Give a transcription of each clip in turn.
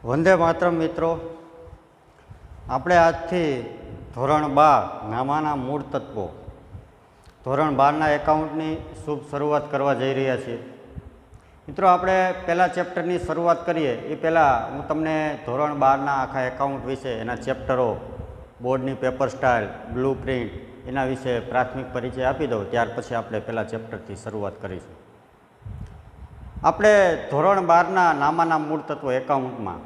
વંદે માતરમ મિત્રો, આપણે આજથી ધોરણ 12 નામાના મૂળ તત્વો ધોરણ 12ના એકાઉન્ટની શુભ શરૂઆત કરવા જઈ રહ્યા છીએ. મિત્રો, આપણે પહેલા ચેપ્ટરની શરૂઆત કરીએ એ પહેલાં હું તમને ધોરણ 12ના આખા એકાઉન્ટ વિશે, એના ચેપ્ટરો, બોર્ડની પેપર સ્ટાઇલ, બ્લુ પ્રિન્ટ, એના વિશે પ્રાથમિક પરિચય આપી દઉં. ત્યાર પછી આપણે પહેલા ચેપ્ટરથી શરૂઆત કરીશું. આપણે ધોરણ 12ના નામાના મૂળ તત્વો એકાઉન્ટમાં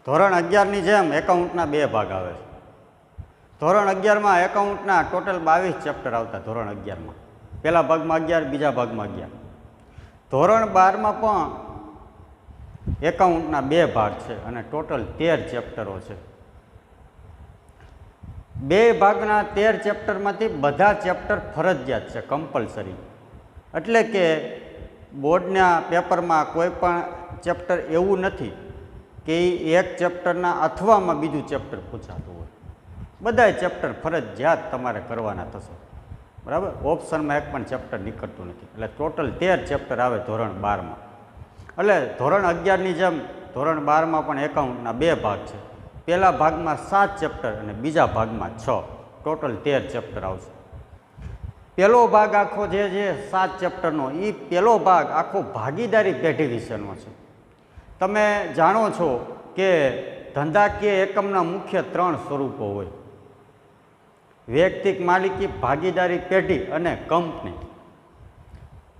ધોરણ 11ની જેમ એકાઉન્ટના બે ભાગ આવે છે. ધોરણ 11માં એકાઉન્ટના ટોટલ 22 ચેપ્ટર આવતા. ધોરણ 11માં પહેલા ભાગમાં 11, બીજા ભાગમાં 11. ધોરણ 12માં પણ એકાઉન્ટના બે ભાગ છે અને ટોટલ 13 ચેપ્ટરો છે. બે ભાગના 13 ચેપ્ટરમાંથી બધા ચેપ્ટર ફરજિયાત છે, કમ્પલસરી. એટલે કે બોર્ડના પેપરમાં કોઈ પણ ચેપ્ટર એવું નથી કે એ એક ચેપ્ટરના અથવામાં બીજું ચેપ્ટર પૂછાતું હોય. બધાય ચેપ્ટર ફરજિયાત તમારે કરવાના થશે, બરાબર. ઓપ્શનમાં એક પણ ચેપ્ટર નીકળતું નથી. એટલે ટોટલ 13 ચેપ્ટર આવે ધોરણ 12માં. એટલે ધોરણ 11ની જેમ ધોરણ 12માં પણ એકાઉન્ટના બે ભાગ છે. પહેલા ભાગમાં 7 ચેપ્ટર અને બીજા ભાગમાં 6, ટોટલ 13 ચેપ્ટર આવશે. પહેલો ભાગ આખો જે 7 ચેપ્ટરનો, એ પહેલો ભાગ આખો ભાગીદારી પેઢી વિશેનો છે. તમે જાણો છો કે ધંધાકીય એકમના મુખ્ય 3 સ્વરૂપો હોય: વૈયક્તિક માલિકી, ભાગીદારી પેઢી અને કંપની.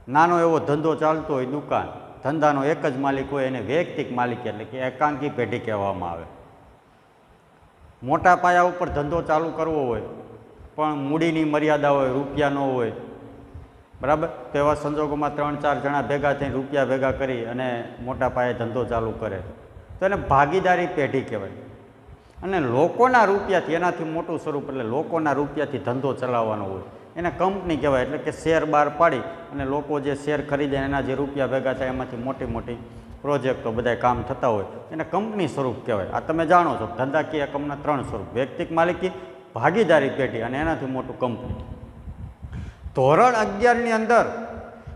નાનો એવો ધંધો ચાલતો હોય, દુકાન, ધંધાનો એક જ માલિક હોય, એને વૈયક્તિક માલિકી એટલે કે એકાંકી પેઢી કહેવામાં આવે. મોટા પાયા ઉપર ધંધો ચાલુ કરવો હોય પણ મૂડીની મર્યાદા હોય, રૂપિયા ન હોય, બરાબર, તો એવા સંજોગોમાં 3-4 જણા ભેગા થઈને રૂપિયા ભેગા કરી અને મોટા પાયે ધંધો ચાલુ કરે તો એને ભાગીદારી પેઢી કહેવાય. અને લોકોના રૂપિયાથી, એનાથી મોટું સ્વરૂપ એટલે લોકોના રૂપિયાથી ધંધો ચલાવવાનો હોય, એને કંપની કહેવાય. એટલે કે શેર બહાર પાડી અને લોકો જે શેર ખરીદે એના જે રૂપિયા ભેગા થાય એમાંથી મોટી મોટી પ્રોજેક્ટો બધા કામ થતા હોય, એને કંપની સ્વરૂપ કહેવાય. આ તમે જાણો છો, ધંધાકીય એકમના 3 સ્વરૂપ: વૈયક્તિક માલિકી, ભાગીદારી પેઢી અને એનાથી મોટું કંપની. ધોરણ 11ની અંદર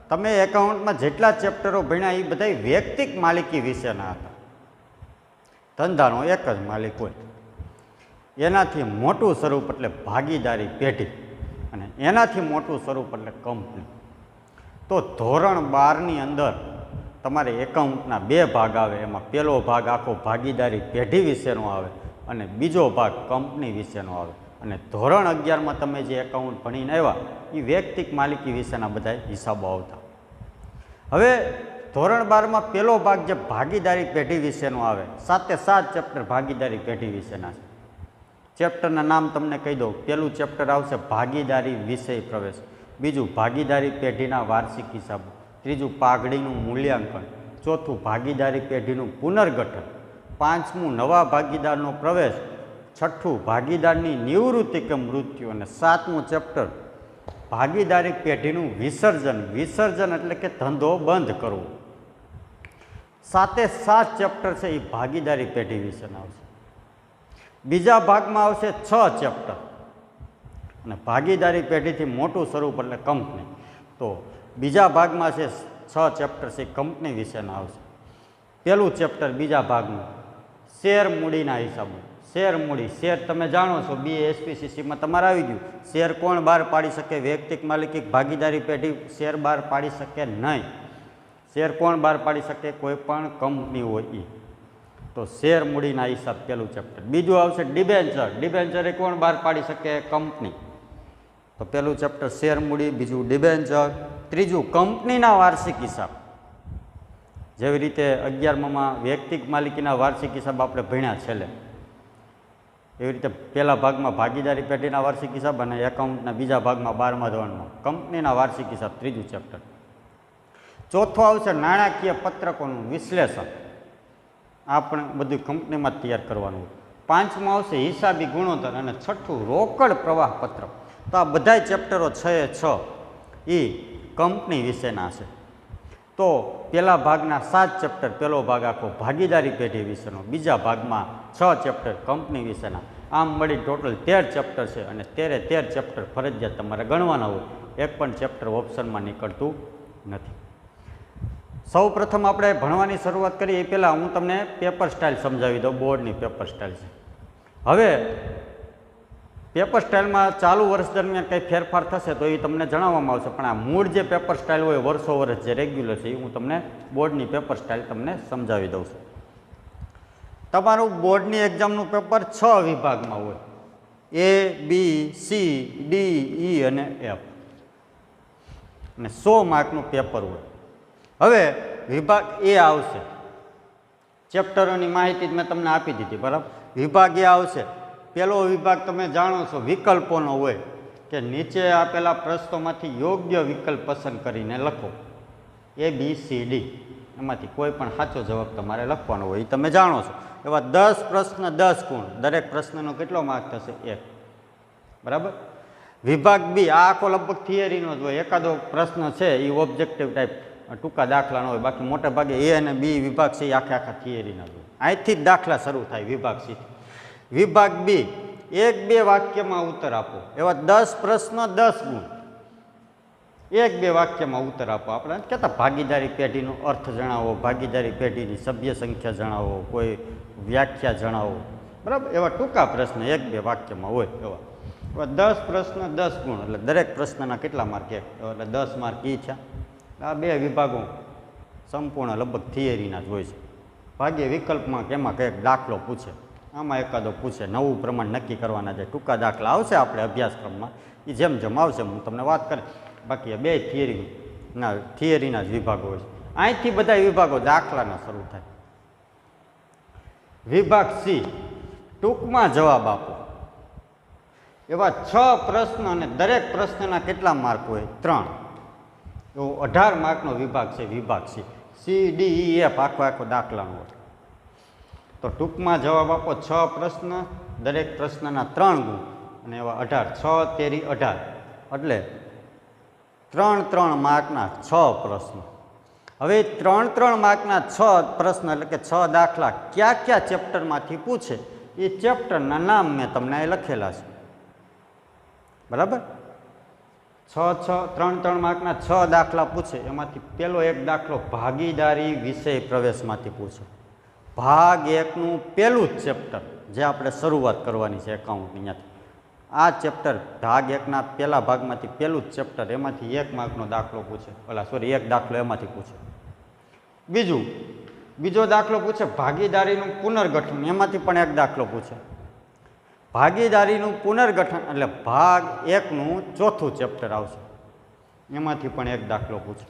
તમે એકાઉન્ટમાં જેટલા ચેપ્ટરો ભણ્યા એ બધા વૈયક્તિક માલિકી વિશેના હતા. ધંધાનો એક જ માલિક હોય, એનાથી મોટું સ્વરૂપ એટલે ભાગીદારી પેઢી અને એનાથી મોટું સ્વરૂપ એટલે કંપની. તો ધોરણ 12ની અંદર તમારે એકાઉન્ટના બે ભાગ આવે. એમાં પહેલો ભાગ આખો ભાગીદારી પેઢી વિશેનો આવે અને બીજો ભાગ કંપની વિશેનો આવે. અને ધોરણ 11માં તમે જે એકાઉન્ટ ભણીને આવ્યા એ વૈયક્તિક માલિકી વિશેના બધા હિસાબો આવતા. હવે ધોરણ 12માં પહેલો ભાગ જે ભાગીદારી પેઢી વિશેનો આવે, 7 ચેપ્ટર ભાગીદારી પેઢી વિશેના છે. ચેપ્ટરના નામ તમને કહી દઉં. પહેલું ચેપ્ટર આવશે ભાગીદારી વિષય પ્રવેશ, બીજું ભાગીદારી પેઢીના વાર્ષિક હિસાબો, ત્રીજું પાઘડીનું મૂલ્યાંકન, ચોથું ભાગીદારી પેઢીનું પુનર્ગઠન, પાંચમું નવા ભાગીદારનો પ્રવેશ, છઠ્ઠું ભાગીદારની નિવૃત્તિ કે મૃત્યુ અને 7મું ચેપ્ટર ભાગીદારી પેઢીનું વિસર્જન. વિસર્જન એટલે કે ધંધો બંધ કરવો. 7 ચેપ્ટર છે એ ભાગીદારી પેઢી વિશેના આવશે. બીજા ભાગમાં આવશે 6 ચેપ્ટર અને ભાગીદારી પેઢીથી મોટું સ્વરૂપ એટલે કંપની. તો બીજા ભાગમાં છે 6 ચેપ્ટર છે કંપની વિશેના આવશે. પહેલું ચેપ્ટર બીજા ભાગનું શેર મૂડીના હિસાબો. શેર મૂડી, શેર તમે જાણો છો, BSPCCમાં તમારે આવી ગયું. શેર કોણ બહાર પાડી શકે? વૈયક્તિક માલિકી, ભાગીદારી પેઢી શેર બહાર પાડી શકે નહીં. શેર કોણ બહાર પાડી શકે? કોઈ પણ કંપની હોય એ. તો શેર મૂડીના હિસાબ પહેલું ચેપ્ટર. બીજું આવશે ડિબેન્ચર. ડિબેન્ચર એ કોણ બહાર પાડી શકે? કંપની. તો પહેલું ચેપ્ટર શેર મૂડી, બીજું ડિબેન્ચર, ત્રીજું કંપનીના વાર્ષિક હિસાબ. જેવી રીતે 11માં વૈયક્તિક માલિકીના વાર્ષિક હિસાબ આપણે ભણ્યા છેલ્લે, એવી રીતે પહેલા ભાગમાં ભાગીદારી પેઢીના વાર્ષિક હિસાબ અને એકાઉન્ટના બીજા ભાગમાં 12મા ધોરણમાં કંપનીના વાર્ષિક હિસાબ, ત્રીજું ચેપ્ટર. ચોથું આવશે નાણાકીય પત્રકોનું વિશ્લેષણ. આ પણ બધું કંપનીમાં જ તૈયાર કરવાનું હોય. પાંચમું આવશે હિસાબી ગુણોત્તર અને છઠ્ઠું રોકડ પ્રવાહ પત્રક. તો આ બધા ચેપ્ટરો 6 એ કંપની વિશેના છે. તો પહેલા ભાગના 7 ચેપ્ટર, પહેલો ભાગ આખો ભાગીદારી પેઢી વિશેનો, બીજા ભાગમાં 6 ચેપ્ટર કંપની વિશેના. આમ મળી ટોટલ 13 ચેપ્ટર છે અને 13 ચેપ્ટર ફરજિયાત તમારે ગણવાના હોય. એક પણ ચેપ્ટર ઓપ્શનમાં નીકળતું નથી. સૌ પ્રથમ આપણે ભણવાની શરૂઆત કરીએ એ પહેલાં હું તમને પેપર સ્ટાઇલ સમજાવી દઉં. બોર્ડની પેપર સ્ટાઇલ છે. હવે પેપર સ્ટાઇલમાં ચાલુ વર્ષ દરમિયાન કંઈ ફેરફાર થશે તો એ તમને જણાવવામાં આવશે, પણ આ મૂળ જે પેપર સ્ટાઇલ હોય વર્ષો વર્ષ જે રેગ્યુલર છે એ હું તમને બોર્ડની પેપર સ્ટાઇલ તમને સમજાવી દઉં છું. તમારું બોર્ડની એક્ઝામનું પેપર 6 વિભાગમાં હોય. A, B, C, D, E અને F, અને 100 માર્કનું પેપર હોય. હવે વિભાગ એ આવશે, ચેપ્ટરોની માહિતી મેં તમને આપી દીધી, બરાબર. વિભાગ એ આવશે. પહેલો વિભાગ તમે જાણો છો વિકલ્પોનો હોય, કે નીચે આપેલા પ્રશ્નોમાંથી યોગ્ય વિકલ્પ પસંદ કરીને લખો. A, B, C, D એમાંથી કોઈ પણ સાચો જવાબ તમારે લખવાનો હોય, એ તમે જાણો છો. એવા 10 પ્રશ્ન 10 ગુણ, દરેક પ્રશ્નનો કેટલો માર્ક થશે? 1, બરાબર. વિભાગ બી આ આખો લગભગ થિયરીનો જ હોય. એકાદો પ્રશ્ન છે એ ઓબ્જેક્ટિવ ટાઈપ ટૂંકા દાખલાનો હોય, બાકી મોટે ભાગે એ અને બી વિભાગ છે એ આખા થિયરીના જ હોય. અહીંથી જ દાખલા શરૂ થાય વિભાગ સી. વિભાગ બી 1-2 વાક્યમાં ઉત્તર આપો. એવા 10 પ્રશ્ન 10 ગુણ, 1-2 વાક્યમાં ઉત્તર આપો. આપણે કહેતા ભાગીદારી પેઢીનો અર્થ જણાવો, ભાગીદારી પેઢીની સભ્ય સંખ્યા જણાવો, કોઈ વ્યાખ્યા જણાવો, બરાબર. એવા ટૂંકા પ્રશ્ન 1-2 વાક્યમાં હોય. એવા 10 પ્રશ્ન 10 ગુણ, એટલે દરેક પ્રશ્નના કેટલા માર્ક? 1, એટલે 10 માર્ક એ છે. આ 2 વિભાગો સંપૂર્ણ લગભગ થિયરીના જ હોય છે. ભાગ્ય વિકલ્પમાં કેમાં કંઈક દાખલો પૂછે, આમાં એકાદો પૂછે. નવું પ્રમાણ નક્કી કરવાના જે ટૂંકા દાખલા આવશે આપણે અભ્યાસક્રમમાં, એ જેમ જેમ આવશે હું તમને વાત કરી. બાકી આ 2 થિયરીના જ વિભાગો હોય છે. અહીંથી બધા વિભાગો દાખલાના શરૂ થાય. વિભાગ સી, ટૂંકમાં જવાબ આપો. એવા 6 પ્રશ્ન અને દરેક પ્રશ્નના કેટલા માર્ક હોય? 3. એવો 18 માર્કનો વિભાગ છે વિભાગ C. C, D, E, F આખો દાખલાનો હોય. તો ટૂંકમાં જવાબ આપો. 6 પ્રશ્ન, દરેક પ્રશ્નના 3 ગુણ, અને એવા 18, 6 તેરી 18, એટલે 3 માર્કના 6 પ્રશ્નો. હવે 3 માર્કના 6 પ્રશ્ન એટલે કે 6 દાખલા કયા ચેપ્ટરમાંથી પૂછે એ ચેપ્ટરના નામ મેં તમને અહીં લખેલા છે, બરાબર. 3 માર્કના 6 દાખલા પૂછે. એમાંથી પહેલો એક દાખલો ભાગીદારી વિષય પ્રવેશમાંથી પૂછે. ભાગ 1નું પહેલું જ ચેપ્ટર જે આપણે શરૂઆત કરવાની છે એકાઉન્ટ, અહીંયાથી આ ચેપ્ટર ભાગ 1ના પહેલા ભાગમાંથી પહેલું જ ચેપ્ટર, એમાંથી 1 માર્કનો દાખલો પૂછે. એક દાખલો એમાંથી પૂછે. બીજો દાખલો પૂછે ભાગીદારીનું પુનર્ગઠન, એમાંથી પણ એક દાખલો પૂછે. ભાગીદારીનું પુનર્ગઠન એટલે ભાગ 1નું ચોથું ચેપ્ટર આવશે, એમાંથી પણ એક દાખલો પૂછે.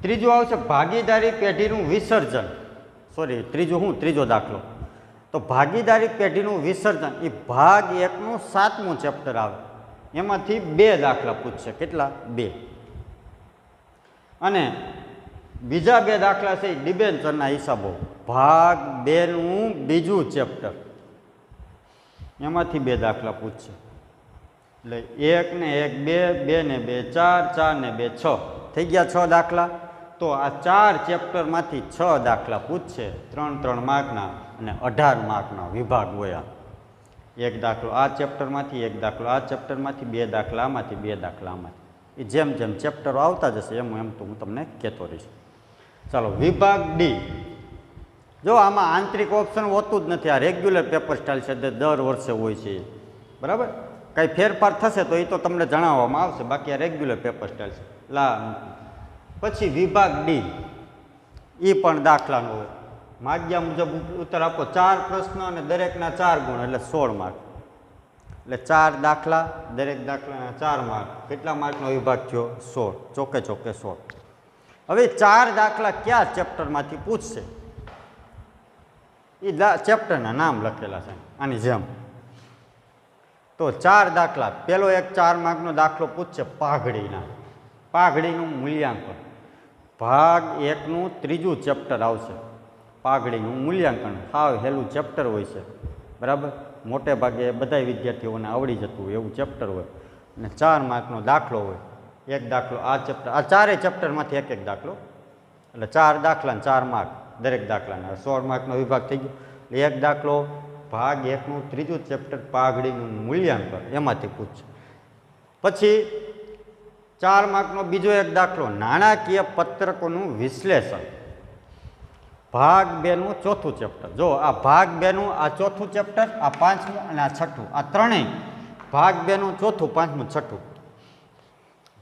ત્રીજું આવશે ભાગીદારી પેઢીનું વિસર્જન. ત્રીજો દાખલો તો ભાગીદારી પેઢીનું વિસર્જન, એ ભાગ 1નું 7મું ચેપ્ટર આવે, એમાંથી 2 દાખલા પૂછશે. કેટલા? 2. અને બીજા 2 દાખલા છે ડિબેન્ચરના હિસાબો, ભાગ 2નું બીજું ચેપ્ટર, એમાંથી 2 દાખલા પૂછશે. એટલે 1 ને 1 2, 2 ને 2 4, 4 ને 2 6, થઈ ગયા 6 દાખલા. તો આ 4 ચેપ્ટરમાંથી 6 દાખલા પૂછશે, 3 માર્કના અને 18 માર્કના વિભાગ હોય. એક દાખલો આ ચેપ્ટરમાંથી, એક દાખલો આ ચેપ્ટરમાંથી, 2 દાખલા આમાંથી, 2 દાખલા આમાંથી. એ જેમ જેમ ચેપ્ટરો આવતા જશે એમ તો હું તમને કહેતો રહીશ. ચાલો, વિભાગ ડી. જો આમાં આંતરિક ઓપ્શન હોતું જ નથી. આ રેગ્યુલર પેપર સ્ટાઇલ છે, દર વર્ષે હોય છે, બરાબર. કંઈ ફેરફાર થશે તો એ તો તમને જણાવવામાં આવશે, બાકી આ રેગ્યુલર પેપર સ્ટાઇલ છે. પછી વિભાગ ડી, એ પણ દાખલાનો હોય. માગ્યા મુજબ ઉત્તર આપો. 4 પ્રશ્ન અને દરેકના 4 ગુણ, એટલે 16 માર્ક. એટલે 4 દાખલા, દરેક દાખલાના 4 માર્ક. કેટલા માર્કનો વિભાગ થયો? 16. ચોકે 16. હવે 4 દાખલા કયા ચેપ્ટરમાંથી પૂછશે એ ચેપ્ટરના નામ લખેલા છે આની જેમ. તો 4 દાખલા, પેલો એક 4 માર્કનો દાખલો પૂછશે પાઘડીનું મૂલ્યાંકન. ભાગ 1નું 3જું ચેપ્ટર આવશે, પાઘડીનું મૂલ્યાંકન. હાવ હેલું ચેપ્ટર હોય છે, બરાબર. મોટે ભાગે બધા વિદ્યાર્થીઓને આવડી જતું હોય એવું ચેપ્ટર હોય. અને 4 માર્કનો દાખલો હોય. એક દાખલો આ ચેપ્ટર, આ 4 ચેપ્ટરમાંથી એક દાખલો, એટલે 4 દાખલા ને 4 માર્ક દરેક દાખલાના. 16 માર્કનો વિભાગ થઈ ગયો. એક દાખલો ભાગ 1નું 3જું ચેપ્ટર પાઘડીનું મૂલ્યાંકન, એમાંથી પૂછશે. પછી 4 માર્કનો બીજો એક દાખલો, નાણાકીય પત્રકોનું વિશ્લેષણ, ભાગ 2 નું ચોથું ચેપ્ટર. જો આ ભાગ 2 નું આ ચોથું ચેપ્ટર, આ 5મું અને આ 6ઠું, આ ત્રણેય ભાગ 2 નું ચોથું, 5મું, 6ઠું.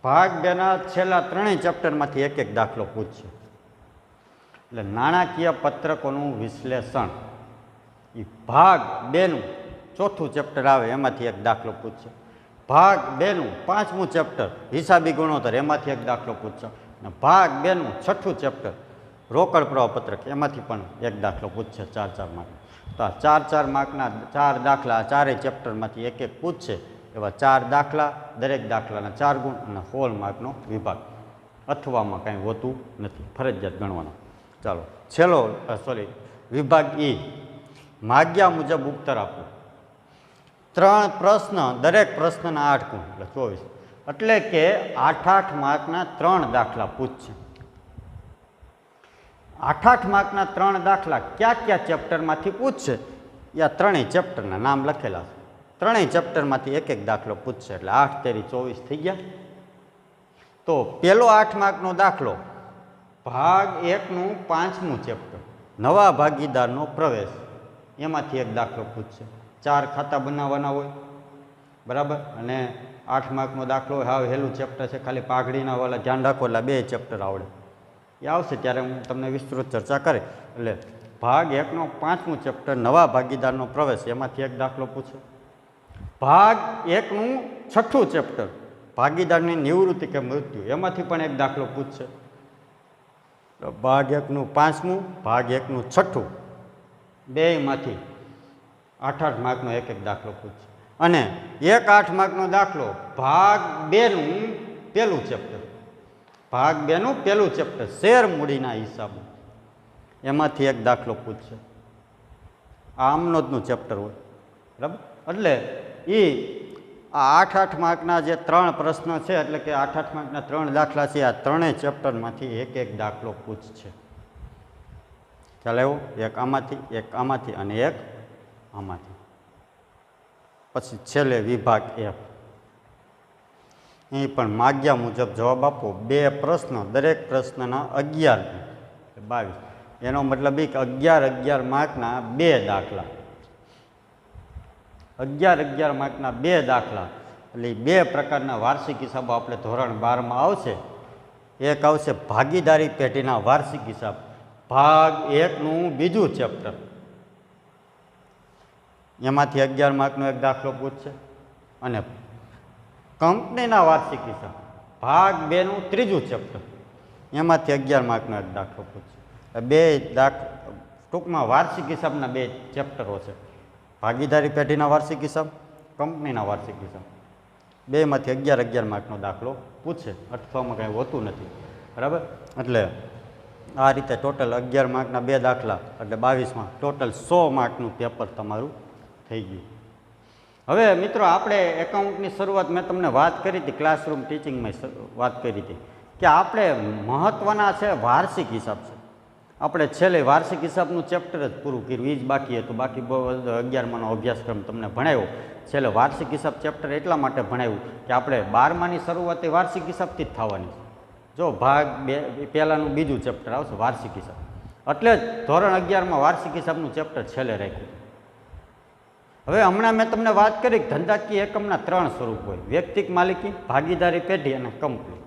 ભાગ 2 ના છેલ્લા ત્રણેય ચેપ્ટરમાંથી એક એક દાખલો પૂછશે. એટલે નાણાકીય પત્રકોનું વિશ્લેષણ એ ભાગ 2 નું ચોથું ચેપ્ટર આવે એમાંથી એક દાખલો પૂછશે. ભાગ 2 નું 5મું ચેપ્ટર હિસાબી ગુણોત્તર એમાંથી એક દાખલો પૂછશે. અને ભાગ 2 નું 6ઠું ચેપ્ટર રોકડ પ્રવાહપત્રક એમાંથી પણ એક દાખલો પૂછશે 4-4 માર્ક. તો આ 4-4 માર્કના 4 દાખલા આ ચારેય ચેપ્ટરમાંથી એક એક પૂછશે. એવા 4 દાખલા, દરેક દાખલાના 4 ગુણ અને હોલ માર્કનો વિભાગ. અથવામાં કાંઈ હોતું નથી, ફરજિયાત ગણવાનો. ચાલો છેલ્લો વિભાગ ઈ, માગ્યા મુજબ ઉત્તર આપો. 3 પ્રશ્ન, દરેક પ્રશ્નના 8 ગુણ એટલે 24. એટલે કે 8-8 માર્કના 3 દાખલા પૂછશે. 8-8 માર્કના 3 દાખલા કયા કયા ચેપ્ટરમાંથી પૂછશે એ આ ત્રણેય ચેપ્ટરના નામ લખેલા છે. ત્રણેય ચેપ્ટરમાંથી એક એક દાખલો પૂછશે. એટલે 8 તેરી 24 થઈ ગયા. તો પહેલો 8 માર્કનો દાખલો ભાગ 1 નું 5મું ચેપ્ટર, નવા ભાગીદારનો પ્રવેશ, એમાંથી એક દાખલો પૂછશે. 4 ખાતા બનાવવાના હોય, બરાબર. અને 8 માર્કનો દાખલો હોય, હાવ હેલું ચેપ્ટર છે, ખાલી પાઘડીના વાળા ધ્યાન રાખો એટલે 2 ચેપ્ટર આવડે. એ આવશે ત્યારે હું તમને વિસ્તૃત ચર્ચા કરી. એટલે ભાગ 1 નું 5મું ચેપ્ટર, નવા ભાગીદારનો પ્રવેશ, એમાંથી એક દાખલો પૂછે. ભાગ 1 નું 6ઠું ચેપ્ટર, ભાગીદારની નિવૃત્તિ કે મૃત્યુ, એમાંથી પણ એક દાખલો પૂછશે. ભાગ 1 નું 5મું, ભાગ 1 નું 6ઠું, બેયમાંથી 8-8 માર્કનો એક એક દાખલો પૂછશે. અને એક 8 માર્કનો દાખલો ભાગ 2 નું પહેલું ચેપ્ટર, ભાગ 2 નું પહેલું ચેપ્ટર, શેર મૂડીના હિસાબો, એમાંથી એક દાખલો પૂછશે. આ આમનોંધનું ચેપ્ટર હોય, બરાબર. એટલે એ આ 8-8 માર્કના જે 3 પ્રશ્ન છે, એટલે કે 8-8 માર્કના 3 દાખલા છે, આ ત્રણેય ચેપ્ટરમાંથી એક એક દાખલો પૂછશે. ખ્યાલ આવ્યો? એક આમાંથી, એક આમાંથી અને એક આમાંથી. પછી છેલ્લે વિભાગ F, અહીં પણ માગ્યા મુજબ જવાબ આપો. 2 પ્રશ્ન, દરેક પ્રશ્નના 11 22. એનો મતલબ એ કે 11 માર્કના 2 દાખલા, 11 માર્કના 2 દાખલા. એટલે 2 પ્રકારના વાર્ષિક હિસાબો આપણે ધોરણ 12માં આવશે. એક આવશે ભાગીદારી પેઢીના વાર્ષિક હિસાબ, ભાગ 1 નું બીજું ચેપ્ટર, એમાંથી 11 માર્કનો એક દાખલો પૂછશે. અને કંપનીના વાર્ષિક હિસાબ, ભાગ 2 નું ત્રીજું ચેપ્ટર, એમાંથી 11 માર્કનો એક દાખલો પૂછશે. 2 ટૂંકમાં વાર્ષિક હિસાબના 2 ચેપ્ટરો છે, ભાગીદારી પેઢીના વાર્ષિક હિસાબ, કંપનીના વાર્ષિક હિસાબ. બેમાંથી 11 માર્કનો દાખલો પૂછે. અટકવામાં કાંઈ હોતું નથી, બરાબર. એટલે આ રીતે ટોટલ 11 માર્કના 2 દાખલા એટલે 22 માર્ક, ટોટલ 100 માર્કનું પેપર તમારું થઈ ગયું. હવે મિત્રો આપણે એકાઉન્ટની શરૂઆત મેં તમને વાત કરી હતી, ક્લાસરૂમ ટીચિંગમાં વાત કરી હતી કે આપણે મહત્ત્વના છે વાર્ષિક હિસાબ છે. આપણે છેલ્લે વાર્ષિક હિસાબનું ચેપ્ટર જ પૂરું કર્યું, એ જ બાકી હતું. બાકી 11માનો અભ્યાસક્રમ તમને ભણાવ્યો. છેલ્લે વાર્ષિક હિસાબ ચેપ્ટર એટલા માટે ભણાવ્યું કે આપણે 12માની શરૂઆત એ વાર્ષિક હિસાબથી જ થવાની છે. જો ભાગ 2 પહેલાંનું બીજું ચેપ્ટર આવશે વાર્ષિક હિસાબ, એટલે જ ધોરણ 11માં વાર્ષિક હિસાબનું ચેપ્ટર છેલ્લે રાખ્યું. હવે હમણાં મેં તમને વાત કરી કે ધંધાકીય એકમના 3 સ્વરૂપ હોય, વ્યક્તિક માલિકી, ભાગીદારી પેઢી અને કંપની.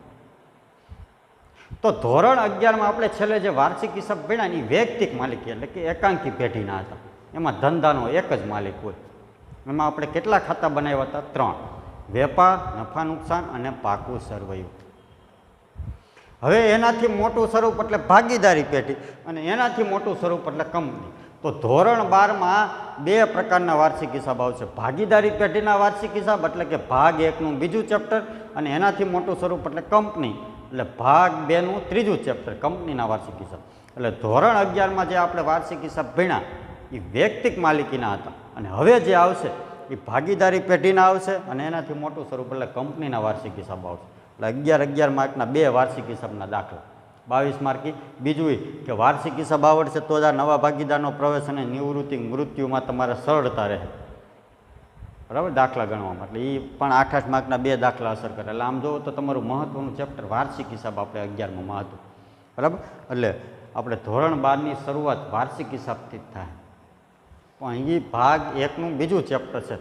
તો ધોરણ 11માં આપણે છેલ્લે જે વાર્ષિક હિસાબ ભણ્યા એ વ્યક્તિક માલિકી એટલે કે એકાંકી પેઢીના હતા. એમાં ધંધાનો એક જ માલિક હોય. એમાં આપણે કેટલા ખાતા બનાવ્યા હતા? 3: વેપાર, નફા નુકસાન અને પાકું સરવૈયું. હવે એનાથી મોટું સ્વરૂપ એટલે ભાગીદારી પેઢી અને એનાથી મોટું સ્વરૂપ એટલે કંપની. તો ધોરણ 12માં 2 પ્રકારના વાર્ષિક હિસાબ આવશે. ભાગીદારી પેઢીના વાર્ષિક હિસાબ એટલે કે ભાગ 1 નું બીજું ચેપ્ટર અને એનાથી મોટું સ્વરૂપ એટલે કંપની એટલે ભાગ 2 નું ત્રીજું ચેપ્ટર, કંપનીના વાર્ષિક હિસાબ. એટલે ધોરણ 11માં જે આપણે વાર્ષિક હિસાબ ભણ્યા એ વ્યક્તિક માલિકીના હતા અને હવે જે આવશે એ ભાગીદારી પેઢીના આવશે અને એનાથી મોટું સ્વરૂપ એટલે કંપનીના વાર્ષિક હિસાબ આવશે. એટલે 11 માર્કના 2 વાર્ષિક હિસાબના દાખલા, 22 માર્કી. બીજું કે વાર્ષિક હિસાબ આવડશે તો જ આ નવા ભાગીદારનો પ્રવેશ અને નિવૃત્તિ મૃત્યુમાં તમારે સરળતા રહે, બરાબર, દાખલા ગણવામાં. એટલે એ પણ 8-8 માર્કના 2 દાખલા અસર કરે. એટલે આમ જુઓ તો તમારું મહત્ત્વનું ચેપ્ટર વાર્ષિક હિસાબ આપણે 11માં હતું. બરાબર, એટલે આપણે ધોરણ 12ની શરૂઆત વાર્ષિક હિસાબથી જ થાય. પણ એ ભાગ 1નું બીજું ચેપ્ટર છે.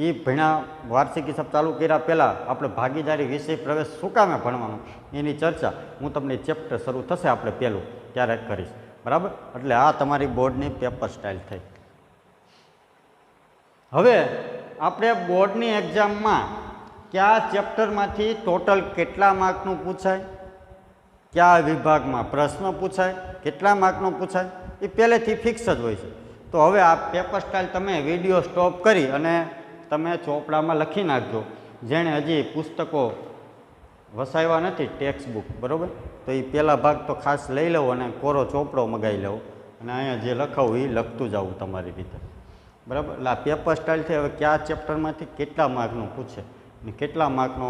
એ ભણ્યા વાર્ષિક હિસાબ ચાલુ કર્યા પહેલાં આપણે ભાગીદારી વિષય પ્રવેશ શું કામે ભણવાનું એની ચર્ચા હું તમને ચેપ્ટર શરૂ થશે આપણે પહેલું ત્યારે કરીશ. બરાબર, એટલે આ તમારી બોર્ડની પેપર સ્ટાઇલ થઈ. હવે આપણે બોર્ડની એક્ઝામમાં કયા ચેપ્ટરમાંથી ટોટલ કેટલા માર્કનું પૂછાય, કયા વિભાગમાં પ્રશ્ન પૂછાય, કેટલા માર્કનો પૂછાય એ પહેલેથી ફિક્સ જ હોય છે. તો હવે આ પેપર સ્ટાઇલ તમે વિડીયો સ્ટોપ કરી અને તમે ચોપડામાં લખી નાખજો. જેણે હજી પુસ્તકો વસાવ્યા નથી ટેક્સ્ટ બુક, બરાબર, તો એ પહેલા ભાગ તો ખાસ લઈ લેવો અને કોરો ચોપડો મગાવી લેવો અને અહીંયા જે લખાવું એ લખતું જવું તમારી રીતે. બરાબર, એટલે આ પેપર સ્ટાઇલથી હવે કયા ચેપ્ટરમાંથી કેટલા માર્કનું પૂછે અને કેટલા માર્કનો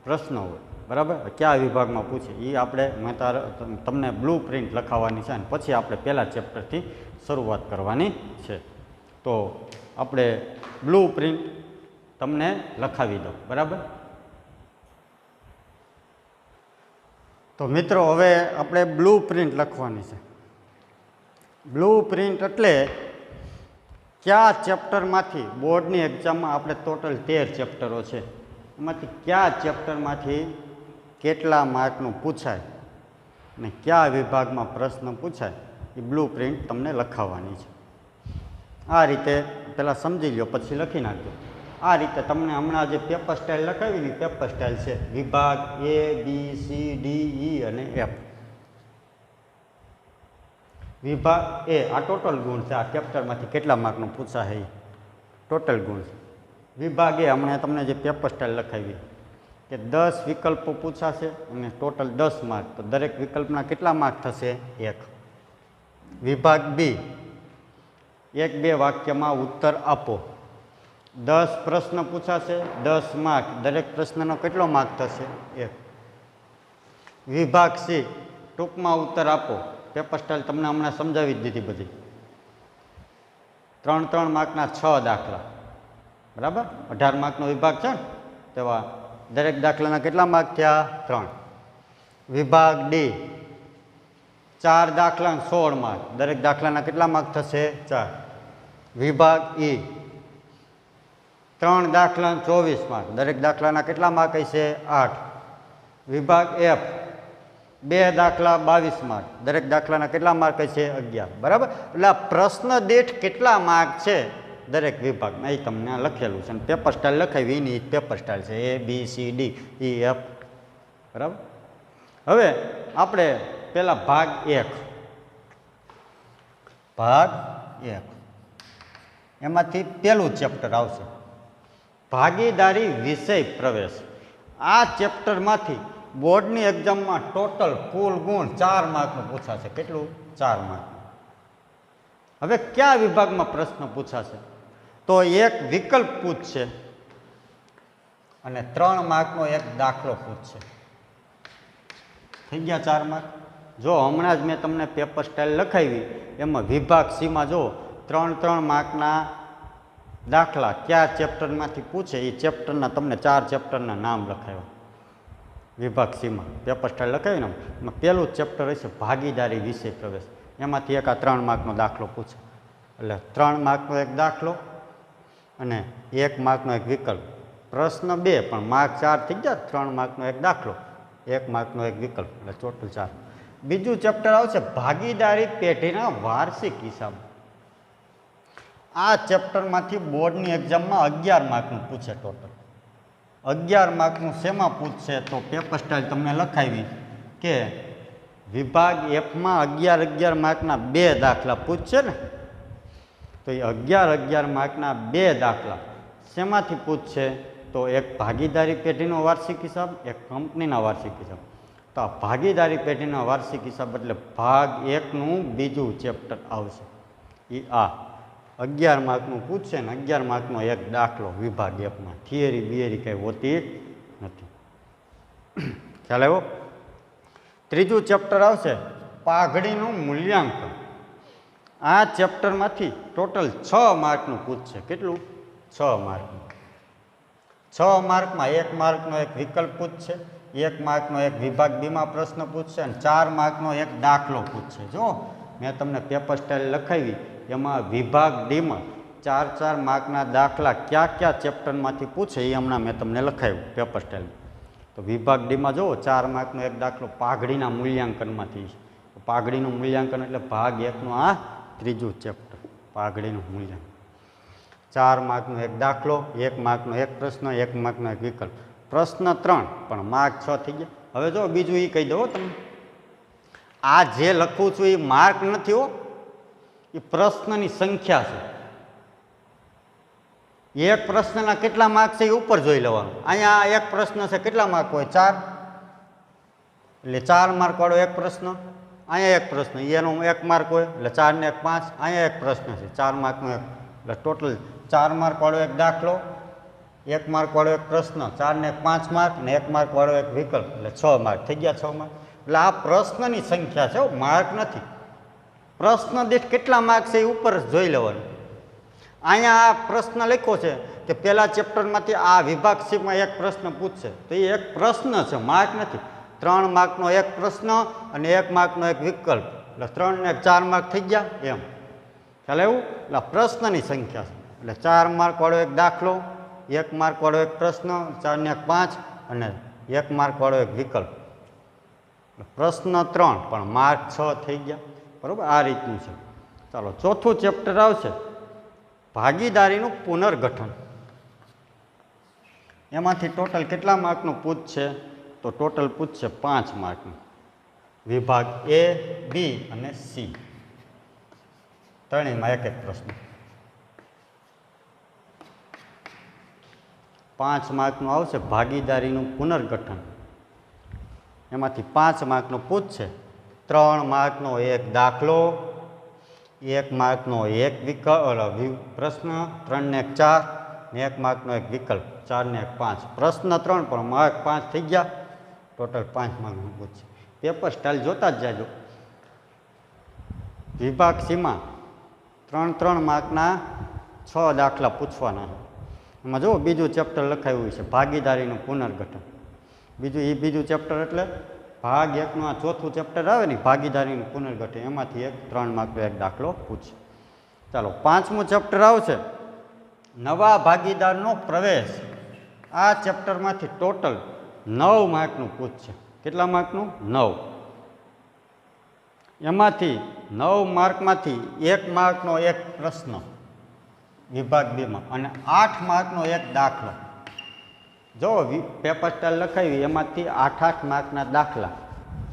પ્રશ્ન હોય, બરાબર, કયા વિભાગમાં પૂછે એ આપણે તમને બ્લુ પ્રિન્ટ લખાવવાની છે અને પછી આપણે પહેલાં ચેપ્ટરથી શરૂઆત કરવાની છે. તો આપણે બ્લુ પ્રિન્ટ તમને લખાવી દઉં. બરાબર, તો મિત્રો હવે આપણે બ્લુ પ્રિન્ટ લખવાની છે. બ્લુ પ્રિન્ટ એટલે કયા ચેપ્ટરમાંથી બોર્ડની એક્ઝામમાં આપણે ટોટલ 13 ચેપ્ટરો છે એમાંથી કયા ચેપ્ટરમાંથી કેટલા માર્કનું પૂછાય અને કયા વિભાગમાં પ્રશ્ન પૂછાય એ બ્લુ પ્રિન્ટ તમને લખાવવાની છે. આ રીતે પહેલાં સમજી લો પછી લખી નાખજો. આ રીતે તમને હમણાં જે પેપર સ્ટાઇલ લખાવી પેપર સ્ટાઇલ છે વિભાગ A, B, C, D, E અને F. વિભાગ A આ ટોટલ ગુણ છે. આ ચેપ્ટરમાંથી કેટલા માર્કનું પૂછાય એ ટોટલ ગુણ છે. વિભાગ A હમણાં તમને જે પેપર સ્ટાઇલ લખાવી કે 10 વિકલ્પો પૂછાશે અને ટોટલ 10 માર્ક, તો દરેક વિકલ્પના કેટલા માર્ક થશે? 1. વિભાગ B 1-2 વાક્યમાં ઉત્તર આપો. 10 પ્રશ્ન પૂછાશે, 10 માર્ક, દરેક પ્રશ્નનો કેટલો માર્ક થશે? 1. વિભાગ C ટૂંકમાં ઉત્તર આપો. પેપર સ્ટાઇલ તમને હમણાં સમજાવી જ દીધી બધી. 3-3 માર્કના 6 દાખલા, બરાબર, 18 માર્કનો વિભાગ છે ને, તેવા દરેક દાખલાના કેટલા માર્ક થયા? 3. વિભાગ D 4 દાખલા 16 માર્ક, દરેક દાખલાના કેટલા માર્ક થશે? 4. વિભાગ E 3 દાખલા 24 માર્ક, દરેક દાખલાના કેટલા માર્ક હશે? 8. વિભાગ F 2 દાખલા 22 માર્ક, દરેક દાખલાના કેટલા માર્ક હશે? 11. બરાબર, એટલે આ પ્રશ્ન દીઠ કેટલા માર્ક છે દરેક વિભાગમાં એ તમને લખેલું છે અને પેપર સ્ટાઇલ લખાવી એની પેપર સ્ટાઇલ છે A, B, C, D, E, F. બરાબર, હવે આપણે પહેલા ભાગ 1 એમાંથી પહેલું ચેપ્ટર આવશે ભાગીદારી વિષય પ્રવેશ. આ ચેપ્ટરમાંથી બોર્ડની એક્ઝામમાં ટોટલ કુલ ગુણ 4 માર્કનું પૂછાશે. કેટલું? 4 માર્ક. હવે કયા વિભાગમાં પ્રશ્ન પૂછાશે? તો એક વિકલ્પ પૂછશે અને 3 માર્કનો એક દાખલો પૂછશે. થઈ ગયા 4 માર્ક. જો હમણાં જ મેં તમને પેપર સ્ટાઇલ લખાવી એમાં વિભાગ Cમાં જો 3-3 માર્કના દાખલા કયા ચેપ્ટરમાંથી પૂછે એ ચેપ્ટરના તમને 4 ચેપ્ટરના નામ લખાવ્યા. વિભાગ Cમાં પેપર સ્ટાઇલ લખાવી ને એમાં પહેલું ચેપ્ટર હશે ભાગીદારી વિષય પ્રવેશ. એમાંથી એક આ 3 માર્કનો દાખલો પૂછે. એટલે 3 માર્કનો એક દાખલો અને 1 માર્કનો એક વિકલ્પ. પ્રશ્ન 2 પણ માર્ક 4 થઈ ગયા. 3 માર્કનો એક દાખલો, 1 માર્કનો એક વિકલ્પ, એટલે ટોટલ 4. બીજું ચેપ્ટર આવશે ભાગીદારી પેઢીના વાર્ષિક હિસાબ. આ ચેપ્ટરમાંથી બોર્ડની એક્ઝામમાં 11 માર્કનું પૂછે. ટોટલ 11 માર્કનું શેમાં પૂછશે? તો પેપર સ્ટાઇલ તમને લખાવી કે વિભાગ Fમાં 11 માર્કના 2 દાખલા પૂછશે ને, તો એ 11 માર્કના 2 દાખલા શેમાંથી પૂછશે? તો એક ભાગીદારી પેઢીનો વાર્ષિક હિસાબ, એક કંપનીના વાર્ષિક હિસાબ. તો આ ભાગીદારી પેઢીના વાર્ષિક હિસાબ એટલે ભાગ 1નું બીજું ચેપ્ટર આવશે. એ આ 11 માર્કનું પૂછશે ને 11 માર્કનો એક દાખલો વિભાગ Fમાં. થિયરી બિયરી કંઈ હોતી નથી. ખ્યાલ આવ્યો? ત્રીજું ચેપ્ટર આવશે પાઘડીનું મૂલ્યાંકન. આ ચેપ્ટરમાંથી ટોટલ 6 માર્કનું પૂછશે. કેટલું? 6 માર્કનું. 6 માર્કમાં 1 માર્કનો એક વિકલ્પ પૂછશે, 1 માર્કનો એક વિભાગ બીમાં પ્રશ્ન પૂછશે અને 4 માર્કનો એક દાખલો પૂછશે. જો મેં તમને પેપર સ્ટાઇલ લખાવી એમાં વિભાગ ડીમાં 4 માર્કના દાખલા કયા ચેપ્ટરમાંથી પૂછે એ હમણાં મેં તમને લખાવ્યું પેપર સ્ટાઇલમાં. તો વિભાગ ડીમાં જુઓ 4 માર્કનો એક દાખલો પાઘડીના મૂલ્યાંકનમાંથી છે. પાઘડીનું મૂલ્યાંકન એટલે ભાગ 1નું આ ત્રીજું ચેપ્ટર પાઘડીનું મૂલ્યાંકન. 4 માર્કનો એક દાખલો, 1 માર્કનો એક પ્રશ્ન, 1 માર્કનો એક વિકલ્પ. પ્રશ્ન 3 પણ માર્ક 6 થઈ ગયા. હવે જો બીજું એ કહી દો તમને, આ જે લખું છું એ માર્ક નથી હો, એ પ્રશ્નની સંખ્યા છે. એક પ્રશ્નના કેટલા માર્ક છે એ ઉપર જોઈ લેવાનું. અહીંયા એક પ્રશ્ન છે, કેટલા માર્ક હોય? 4. એટલે 4 માર્ક વાળો એક પ્રશ્ન. અહીંયા એક પ્રશ્ન, એનો 1 માર્ક હોય એટલે 4 ને 1 5. અહીંયા એક પ્રશ્ન છે 4 માર્કનો એક, એટલે ટોટલ 4 માર્ક વાળો એક દાખલો, 1 માર્ક વાળો એક પ્રશ્ન, 4 ને 1 5 માર્ક અને 1 માર્ક વાળો એક વિકલ્પ, એટલે 6 માર્ક થઈ ગયા. 6 માર્ક એટલે આ પ્રશ્નની સંખ્યા છે, માર્ક નથી. પ્રશ્ન દીઠ કેટલા માર્ક છે એ ઉપર જોઈ લેવાનું. અહીંયા આ પ્રશ્ન લખ્યો છે કે પહેલા ચેપ્ટરમાંથી આ વિભાગ સીમાં એક પ્રશ્ન પૂછશે, તો એ એક પ્રશ્ન છે, માર્ક નથી. 3 માર્કનો એક પ્રશ્ન અને 1 માર્કનો એક વિકલ્પ, એટલે 3 ને 4 માર્ક થઈ ગયા એમ ખ્યાલ એવું. એટલે પ્રશ્નની સંખ્યા છે, એટલે 4 માર્ક વાળો એક દાખલો, 1 માર્ક વાળો એક પ્રશ્ન, 4 ને 1 5 અને 1 માર્ક વાળો એક વિકલ્પ. પ્રશ્ન 3 પણ માર્ક 6 થઈ ગયા. બરાબર, આ રીતનું છે. ચાલો ચોથું ચેપ્ટર આવશે ભાગીદારીનું પુનર્ગઠન. એમાંથી ટોટલ કેટલા માર્કનું પૂછશે? તો ટોટલ પૂછશે 5 માર્કનું. વિભાગ A, B અને C ત્રણેયમાં એક એક પ્રશ્ન. 5 માર્કનું આવશે ભાગીદારીનું પુનર્ગઠન. એમાંથી 5 માર્કનું પૂછશે. 3 માર્કનો એક દાખલો, 1 માર્કનો એક પ્રશ્ન, 3 ને 1 4 ને 1 માર્કનો એક વિકલ્પ, 4 ને 1 5. પ્રશ્ન 3 પણ માર્ક 5 થઈ ગયા. ટોટલ 5 માર્કનું પૂછશે. પેપર સ્ટાઇલ જોતા જ જાજો. વિભાગ સીમાં 3 માર્કના 6 દાખલા પૂછવાના છે. એમાં જુઓ બીજું ચેપ્ટર લખાયું છે ભાગીદારીનું પુનર્ગઠન. બીજું ચેપ્ટર એટલે ભાગ 1નું આ ચોથું ચેપ્ટર આવે ને ભાગીદારીનું પુનર્ગઠન, એમાંથી 3 માર્કનો એક દાખલો પૂછશે. ચાલો 5મું ચેપ્ટર આવશે નવા ભાગીદારનો પ્રવેશ. આ ચેપ્ટરમાંથી ટોટલ 9 માર્કનું પૂછશે. કેટલા માર્કનું? 9. એમાંથી 9 માર્કમાંથી 1 માર્કનો એક પ્રશ્ન વિભાગ બીમાં અને 8 માર્કનો એક દાખલો. જો પેપર સ્ટાઇલ લખાવી એમાંથી 8 માર્કના દાખલા,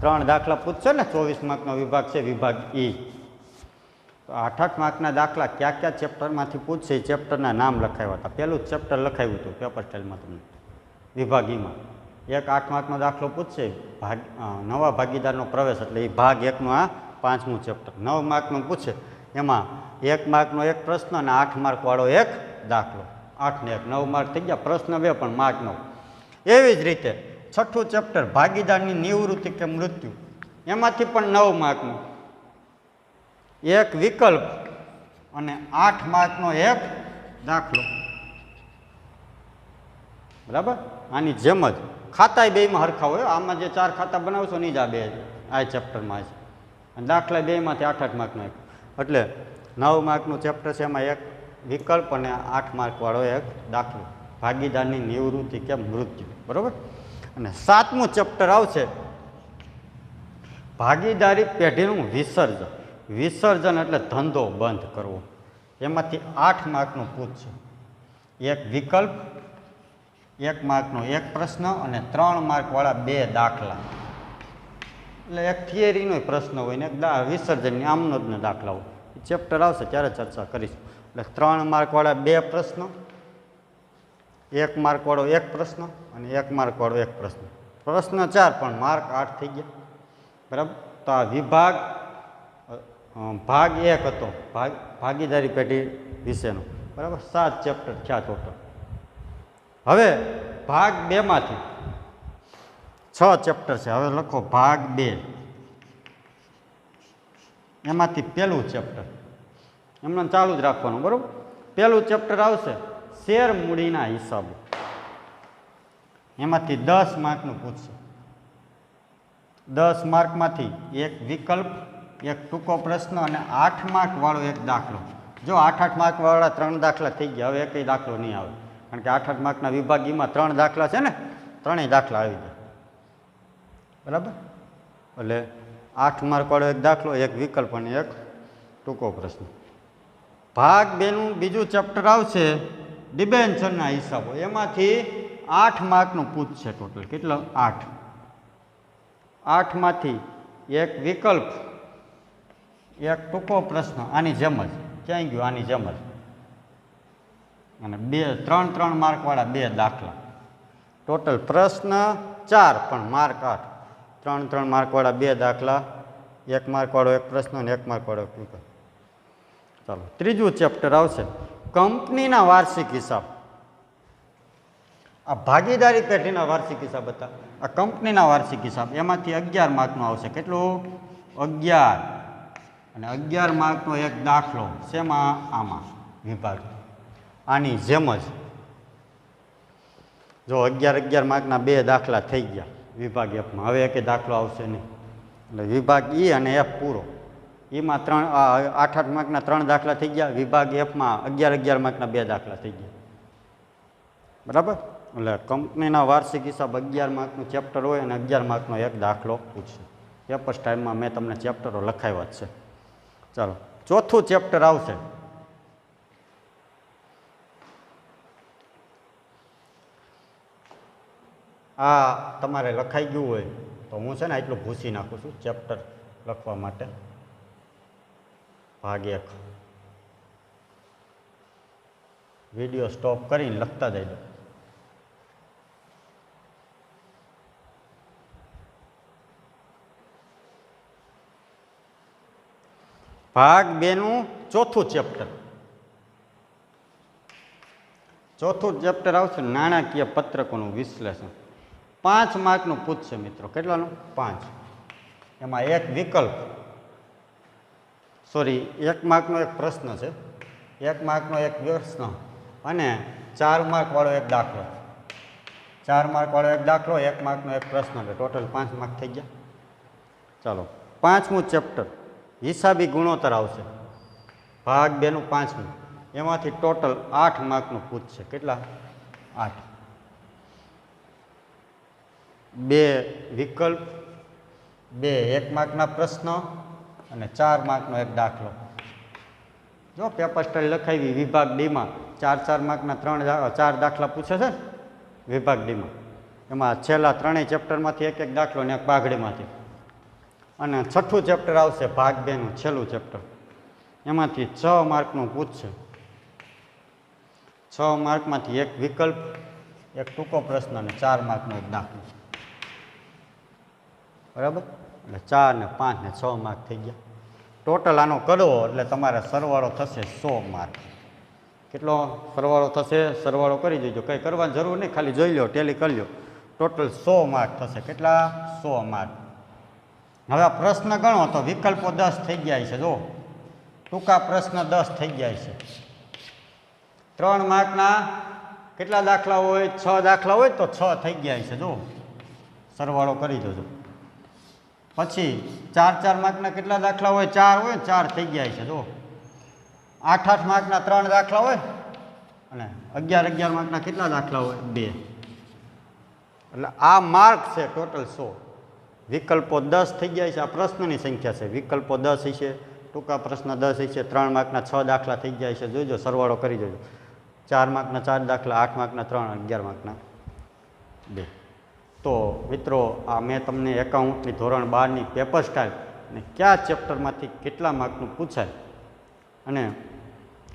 3 દાખલા પૂછશે ને. 24 માર્કનો વિભાગ છે, વિભાગ E. તો 8 માર્કના દાખલા કયા ચેપ્ટરમાંથી પૂછશે એ ચેપ્ટરના નામ લખાવ્યા હતા. પહેલું જ ચેપ્ટર લખાવ્યું હતું પેપર સ્ટાઇલમાં તમને વિભાગ Eમાં. એક 8 માર્કનો દાખલો પૂછશે નવા ભાગીદારનો પ્રવેશ, એટલે એ ભાગ 1નું આ 5મું ચેપ્ટર. 9 માર્કનું પૂછે, એમાં 1 માર્કનો એક પ્રશ્ન અને 8 માર્કવાળો એક દાખલો. 8 ને 1 9 માર્ક થઈ ગયા. પ્રશ્ન 2 પણ માર્ક 9. એવી જ રીતે 6થું ચેપ્ટર ભાગીદારની નિવૃત્તિ કે મૃત્યુ, એમાંથી પણ 9 માર્કનું એક વિકલ્પ અને 8 માર્કનો એક દાખલો. બરાબર, આની જેમ જ ખાતા બેમાં હરખા હોય. આમાં જે 4 ખાતા બનાવશો ને જ આ 2 આ ચેપ્ટરમાં છે. અને દાખલા 2માંથી 8 માર્કનો એક, એટલે 9 માર્કનું ચેપ્ટર છે. એમાં એક વિકલ્પ અને 8 માર્કવાળો એક દાખલો, ભાગીદારની નિવૃત્તિ કે મૃત્યુ. બરાબર. અને 7મું ચેપ્ટર આવશે ભાગીદારી પેઢીનું વિસર્જન. વિસર્જન એટલે ધંધો બંધ કરવો. એમાંથી 8 માર્કનું પૂછશે. એક વિકલ્પ, 1 માર્કનો એક પ્રશ્ન અને 3 માર્કવાળા 2 દાખલા. એટલે એક થિયરીનો પ્રશ્ન હોય ને એક વિસર્જનની આમનોદના દાખલા હોય. ચેપ્ટર આવશે ત્યારે ચર્ચા કરીશું. એટલે 3 માર્કવાળા 2 પ્રશ્ન, 1 માર્કવાળો એક પ્રશ્ન અને 1 માર્કવાળો એક પ્રશ્ન. પ્રશ્ન 4 પણ માર્ક 8 થઈ ગયા. બરાબર. તો આ વિભાગ ભાગ 1 હતો ભાગીદારી પેઢી વિશેનો. બરાબર, 7 ચેપ્ટર થયા ટોટલ. હવે ભાગ 2માંથી 6 ચેપ્ટર છે. હવે લખો ભાગ 2. એમાંથી પહેલું ચેપ્ટર એમને ચાલુ જ રાખવાનું. બરાબર. પહેલું ચેપ્ટર આવશે શેર મૂડીના હિસાબો. એમાંથી 10 માર્કનું પૂછશે. 10 માર્કમાંથી એક વિકલ્પ, એક ટૂંકો પ્રશ્ન અને 8 માર્કવાળો એક દાખલો. જો 8 માર્કવાળા 3 દાખલા થઈ ગયા. હવે એકય દાખલો નહીં આવે, કારણ કે 8 માર્કના વિભાગીમાં 3 દાખલા છે ને, 3 દાખલા આવી જાય. બરાબર? એટલે 8 માર્કવાળો એક દાખલો, એક વિકલ્પ અને એક ટૂંકો પ્રશ્ન. ભાગ 2 નું બીજું ચેપ્ટર આવશે ડિબેન્ચરના હિસાબો. એમાંથી 8 માર્કનું પૂછશે ટોટલ. કેટલો? 8. 8 માંથી એક વિકલ્પ, એક ટૂંકો પ્રશ્ન, આની જેમ જ. ક્યાંય ગયું? આની જેમ જ. અને 3 માર્કવાળા 2 દાખલા. ટોટલ પ્રશ્ન 4 પણ માર્ક 8. 3 માર્કવાળા 2 દાખલા, 1 માર્કવાળો એક પ્રશ્ન અને 1 માર્કવાળો એક વિકલ્પ. ચાલો, ત્રીજું ચેપ્ટર આવશે કંપનીના વાર્ષિક હિસાબ. આ ભાગીદારી પેઢીના વાર્ષિક હિસાબ હતા. આ કંપનીના વાર્ષિક હિસાબ. એમાંથી 11 માર્કનો આવશે. કેટલું? 11. અને 11 માર્કનો એક દાખલો. શેમાં? આમાં વિભાગ. આની જેમ જ. જો 11 માર્કના 2 દાખલા થઈ ગયા વિભાગ એફમાં. હવે એક દાખલો આવશે નહીં. એટલે વિભાગ ઈ અને એફ પૂરો. એમાં 8 માર્કના 3 દાખલા થઈ ગયા. વિભાગ એફમાં 11 માર્કના 2 દાખલા થઈ ગયા. બરાબર? એટલે કંપનીના વાર્ષિક હિસાબ 11 માર્કનું ચેપ્ટર હોય અને 11 માર્કનો એક દાખલો પૂછશે. પેપર ટાઈમમાં મેં તમને ચેપ્ટરો લખાવ્યા જ છે. ચાલો, ચોથું ચેપ્ટર આવશે આ તમારે લખાઈ ગયું હોય તો હું છે ને એટલું ભૂસી નાખું છું ચેપ્ટર લખવા માટે. ભાગ 1 વિડીયો સ્ટોપ કરીને લખતા જઈ દો. ભાગ 2 નું ચોથું ચેપ્ટર. ચોથું ચેપ્ટર આવશે નાણાકીય પત્રકોનું વિશ્લેષણ. 5 માર્કનું પૂછશે મિત્રો. કેટલાનું? 5. એમાં એક વિકલ્પ, 1 માર્કનો એક પ્રશ્ન છે, 1 માર્કનો એક પ્રશ્ન અને 4 માર્કવાળો એક દાખલો. 4 માર્કવાળો એક દાખલો, 1 માર્કનો એક પ્રશ્ન, એટલે ટોટલ 5 માર્ક થઈ ગયા. ચાલો, 5મું ચેપ્ટર હિસાબી ગુણોત્તર આવશે. ભાગ 2 નું 5મું. એમાંથી ટોટલ 8 માર્કનું પૂછશે. કેટલા? 8. 2 વિકલ્પ, 2 1 માર્કના પ્રશ્ન અને 4 માર્કનો એક દાખલો. જો પેપર સ્ટાઇલ લખાવી વિભાગ ડીમાં 4 માર્કના 4 દાખલા પૂછે છે વિભાગ ડીમાં. એમાં છેલ્લા 3 ચેપ્ટરમાંથી એક દાખલો ને એક પાઘડીમાંથી. અને 6થું ચેપ્ટર આવશે ભાગ 2 નું છેલ્લું ચેપ્ટર. એમાંથી 6 માર્કનું પૂછશે. 6 માર્કમાંથી એક વિકલ્પ, એક ટૂંકો પ્રશ્ન અને 4 માર્કનો એક દાખલો. બરાબર? એટલે 4 ને 5 ને 6 માર્ક થઈ ગયા. ટોટલ આનો કરો એટલે તમારે સરવાળો થશે 100 માર્ક. કેટલો સરવાળો થશે? સરવાળો કરી દેજો, કંઈ કરવાની જરૂર નહીં, ખાલી જોઈ લો, ટેલી કરી લો. ટોટલ 100 માર્ક થશે. કેટલા? 100 માર્ક. હવે આ પ્રશ્ન ગણો તો વિકલ્પો 10 થઈ ગયા છે. જો ટૂંકા પ્રશ્ન 10 થઈ ગયા છે. 3 માર્કના કેટલા દાખલા હોય? 6 દાખલા હોય તો 6 થઈ ગયા છે. જો સરવાળો કરી દેજો. પછી 4 માર્કના કેટલા દાખલા હોય? 4 હોય, 4 થઈ ગયા છે. જો 8 માર્કના 3 દાખલા હોય અને 11 માર્કના કેટલા દાખલા હોય? 2. એટલે આ માર્ક છે ટોટલ 100. વિકલ્પો 10 થઈ ગયા છે. આ પ્રશ્નની સંખ્યા છે. વિકલ્પો 10 હશે, ટૂંકા પ્રશ્ન 10 હશે, 3 માર્કના 6 દાખલા થઈ ગયા છે. જોજો, સરવાળો કરી જોજો. 4 માર્કના 4 દાખલા, 8 માર્કના 3, 11 માર્કના 2. તો મિત્રો, આ મેં તમને એકાઉન્ટની ધોરણ 12ની પેપર સ્ટાઇલ અને કયા ચેપ્ટરમાંથી કેટલા માર્કનું પૂછાય અને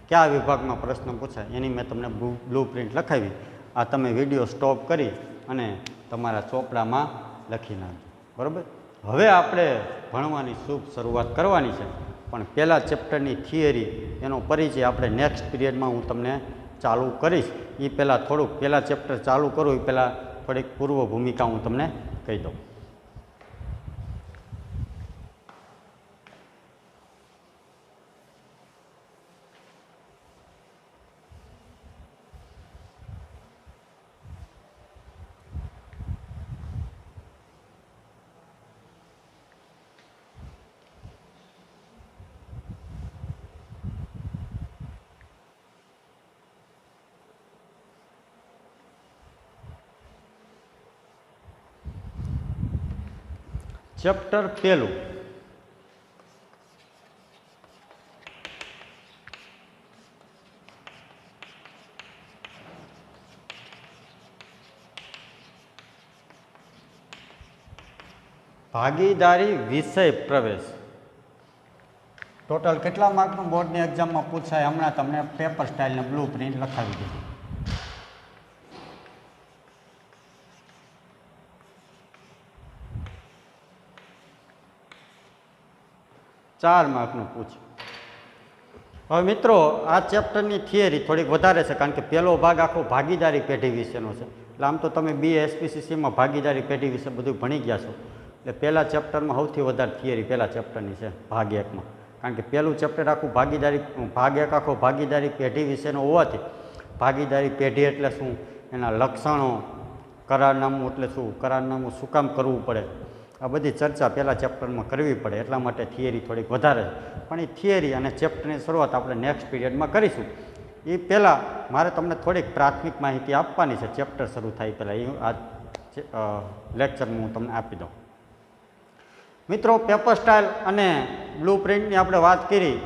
કયા વિભાગમાં પ્રશ્ન પૂછાય એની મેં તમને બ્લુ પ્રિન્ટ લખાવી. આ તમે વિડીયો સ્ટોપ કરી અને તમારા ચોપડામાં લખી નાખજો. બરાબર? હવે આપણે ભણવાની શુભ શરૂઆત કરવાની છે, પણ પહેલાં ચેપ્ટરની થિયરી એનો પરિચય આપણે નેક્સ્ટ પીરિયડમાં હું તમને ચાલુ કરીશ. એ પહેલાં થોડુંક પહેલાં ચેપ્ટર ચાલુ કરું એ પહેલાં થોડીક પૂર્વ ભૂમિકા હું તમને કહી દઉં. ચેપ્ટર પહેલું, ભાગીદારી વિષય પ્રવેશ. ટોટલ કેટલા માર્કનું બોર્ડની એક્ઝામમાં પૂછાય હમણાં તમને પેપર સ્ટાઇલને બ્લુ પ્રિન્ટ લખાવી દીધી. 4 માર્કનું પૂછે. હવે મિત્રો આ ચેપ્ટરની થિયરી થોડીક વધારે છે, કારણ કે પહેલો ભાગ આખો ભાગીદારી પેઢી વિશેનો છે. એટલે આમ તો તમે BA SPCCમાં ભાગીદારી પેઢી વિશે બધું ભણી ગયા છો, એટલે પહેલા ચેપ્ટરમાં સૌથી વધારે થિયરી પહેલા ચેપ્ટરની છે ભાગ 1માં. કારણ કે પહેલું ચેપ્ટર આખું ભાગીદારી, ભાગ 1 આખો ભાગીદારી પેઢી વિશેનો હોવાથી ભાગીદારી પેઢી એટલે શું, એના લક્ષણો, કરારનામું એટલે શું, કરારનામું શું કામ કરવું પડે, આ બધી ચર્ચા પહેલાં ચેપ્ટરમાં કરવી પડે. એટલા માટે થિયરી થોડીક વધારે છે. પણ એ થિયરી અને ચેપ્ટરની શરૂઆત આપણે નેક્સ્ટ પીરિયડમાં કરીશું. એ પહેલાં મારે તમને થોડીક પ્રાથમિક માહિતી આપવાની છે ચેપ્ટર શરૂ થાય પહેલાં. એ આ લેક્ચરમાં હું તમને આપી દઉં. મિત્રો પેપર સ્ટાઇલ અને બ્લુ પ્રિન્ટની આપણે વાત કરી,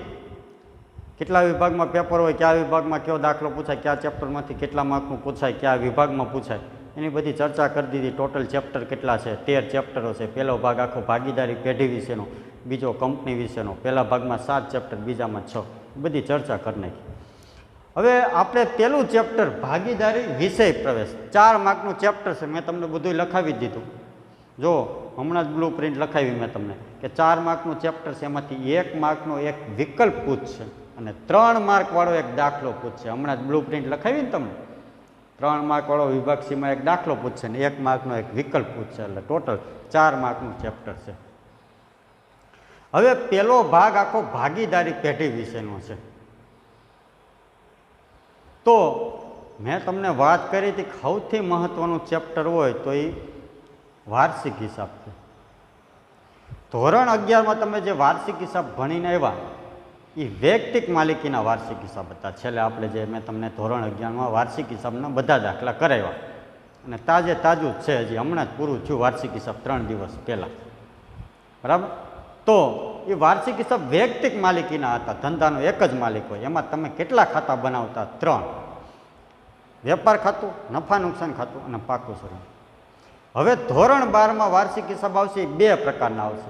કેટલા વિભાગમાં પેપર હોય, કયા વિભાગમાં કયો દાખલો પૂછાય, કયા ચેપ્ટરમાંથી કેટલા માર્કનું પૂછાય, કયા વિભાગમાં પૂછાય, એની બધી ચર્ચા કરી દીધી. ટોટલ ચેપ્ટર કેટલા છે, 13 ચેપ્ટરો છે. પહેલો ભાગ આખો ભાગીદારી પેઢી વિશેનો, બીજો કંપની વિશેનો, પહેલા ભાગમાં 7 ચેપ્ટર, બીજામાં 6, બધી ચર્ચા કરી નાખી. હવે આપણે પહેલું ચેપ્ટર ભાગીદારી વિષય પ્રવેશ, 4 માર્કનું ચેપ્ટર છે. મેં તમને બધું લખાવી જ દીધું. જો હમણાં જ બ્લુ પ્રિન્ટ લખાવી મેં તમને કે 4 માર્કનું ચેપ્ટર છે. એમાંથી 1 માર્કનો એક વિકલ્પ પૂછશે અને 3 માર્કવાળો એક દાખલો પૂછશે. હમણાં જ બ્લુ પ્રિન્ટ લખાવી ને તમને, 3 માર્કવાળો વિભાગ સીમાં એક દાખલો પૂછશે ને 1 માર્કનો એક વિકલ્પ પૂછશે. એટલે ટોટલ 4 માર્કનું ચેપ્ટર છે. હવે પહેલો ભાગ આખો ભાગીદારી પેઢી વિશેનો છે. તો મેં તમને વાત કરી હતી સૌથી મહત્વનું ચેપ્ટર હોય તો એ વાર્ષિક હિસાબ છે. ધોરણ 11માં તમે જે વાર્ષિક હિસાબ ભણીને આવ્યા એ વૈયક્તિક માલિકીના વાર્ષિક હિસાબ હતા. છેલ્લે આપણે જે મેં તમને ધોરણ 11માં વાર્ષિક હિસાબના બધા દાખલા કરાવ્યા અને તાજું જ છે, હજી હમણાં જ પૂરું થયું વાર્ષિક હિસાબ 3 દિવસ પહેલાં. બરાબર. તો એ વાર્ષિક હિસાબ વૈયક્તિક માલિકીના હતા. ધંધાનો એક જ માલિક હોય. એમાં તમે કેટલા ખાતા બનાવતા? 3. વેપાર ખાતું, નફા નુકસાન ખાતું અને પાકું સ્વરૂપ. હવે ધોરણ 12માં વાર્ષિક હિસાબ આવશે. 2 પ્રકારના આવશે.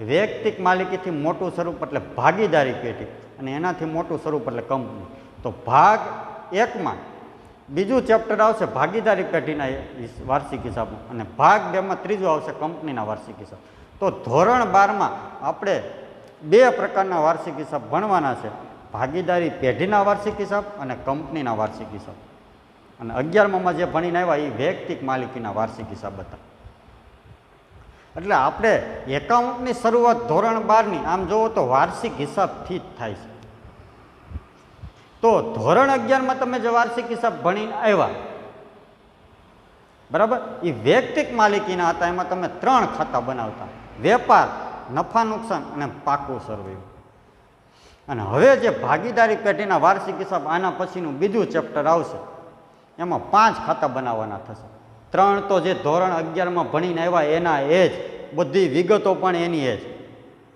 વૈયક્તિક માલિકીથી મોટું સ્વરૂપ એટલે ભાગીદારી પેઢી અને એનાથી મોટું સ્વરૂપ એટલે કંપની. તો ભાગ 1માં બીજું ચેપ્ટર આવશે ભાગીદારી પેઢીના વાર્ષિક હિસાબ અને ભાગ 2માં ત્રીજું આવશે કંપનીના વાર્ષિક હિસાબ. તો ધોરણ 12માં આપણે 2 પ્રકારના વાર્ષિક હિસાબ ભણવાના છે, ભાગીદારી પેઢીના વાર્ષિક હિસાબ અને કંપનીના વાર્ષિક હિસાબ. અને 11માં જે ભણીને આવ્યા એ વૈયક્તિક માલિકીના વાર્ષિક હિસાબ હતા. એટલે આપણે એકાઉન્ટની શરૂઆત ધોરણ 12ની આમ જુઓ તો વાર્ષિક હિસાબથી જ થાય છે. તો ધોરણ 11માં તમે જે વાર્ષિક હિસાબ ભણીને આવ્યા, બરાબર, એ વૈયક્તિક માલિકીના હતા. એમાં તમે 3 ખાતા બનાવતા: વેપાર, નફા નુકસાન અને પાકું સરવૈયું. અને હવે જે ભાગીદારી પેઢીના વાર્ષિક હિસાબ આના પછીનું બીજું ચેપ્ટર આવશે, એમાં 5 ખાતા બનાવવાના થશે. 3 તો જે ધોરણ 11માં ભણીને આવ્યા એના એ જ, બધી વિગતો પણ એની એ જ,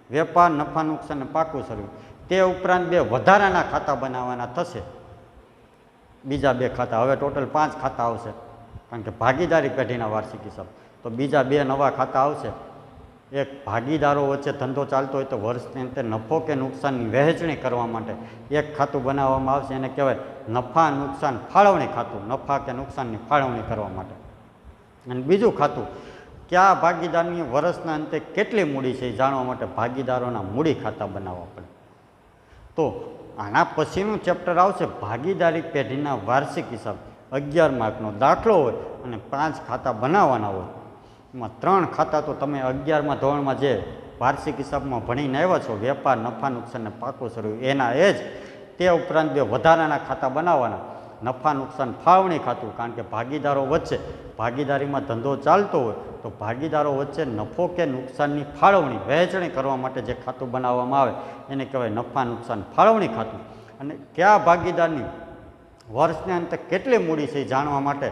વેપાર, નફા નુકસાન અને પાકું સરવૈયું. તે ઉપરાંત 2 વધારાના ખાતા બનાવવાના થશે, બીજા 2 ખાતા. હવે ટોટલ 5 ખાતા આવશે, કારણ કે ભાગીદારી પેઢીના વાર્ષિક હિસાબ. તો બીજા 2 નવા ખાતા આવશે. એક ભાગીદારો વચ્ચે ધંધો ચાલતો હોય તો વર્ષની અંતે નફો કે નુકસાનની વહેંચણી કરવા માટે એક ખાતું બનાવવામાં આવશે. એને કહેવાય નફા નુકસાન ફાળવણી ખાતું, નફા કે નુકસાનની ફાળવણી કરવા માટે. અને બીજું ખાતું કયા ભાગીદારની વર્ષના અંતે કેટલી મૂડી છે એ જાણવા માટે ભાગીદારોના મૂડી ખાતા બનાવવા પડે. તો આના પછીનું ચેપ્ટર આવશે ભાગીદારી પેઢીના વાર્ષિક હિસાબ. 11 માર્કનો દાખલો હોય અને 5 ખાતા બનાવવાના હોય. એમાં 3 ખાતા તો તમે 11માં ધોરણમાં જે વાર્ષિક હિસાબમાં ભણીને આવ્યા છો, વેપાર, નફા નુકસાન અને પાકું સરવૈયું, એના એ જ. તે ઉપરાંત 2 વધારાના ખાતા બનાવવાના: નફા નુકસાન ફાળવણી ખાતું, કારણ કે ભાગીદારો વચ્ચે, ભાગીદારીમાં ધંધો ચાલતો હોય તો ભાગીદારો વચ્ચે નફો કે નુકસાનની ફાળવણી, વહેંચણી કરવા માટે જે ખાતું બનાવવામાં આવે એને કહેવાય નફા નુકસાન ફાળવણી ખાતું. અને કયા ભાગીદારની વર્ષને અંતે કેટલી મૂડી છે એ જાણવા માટે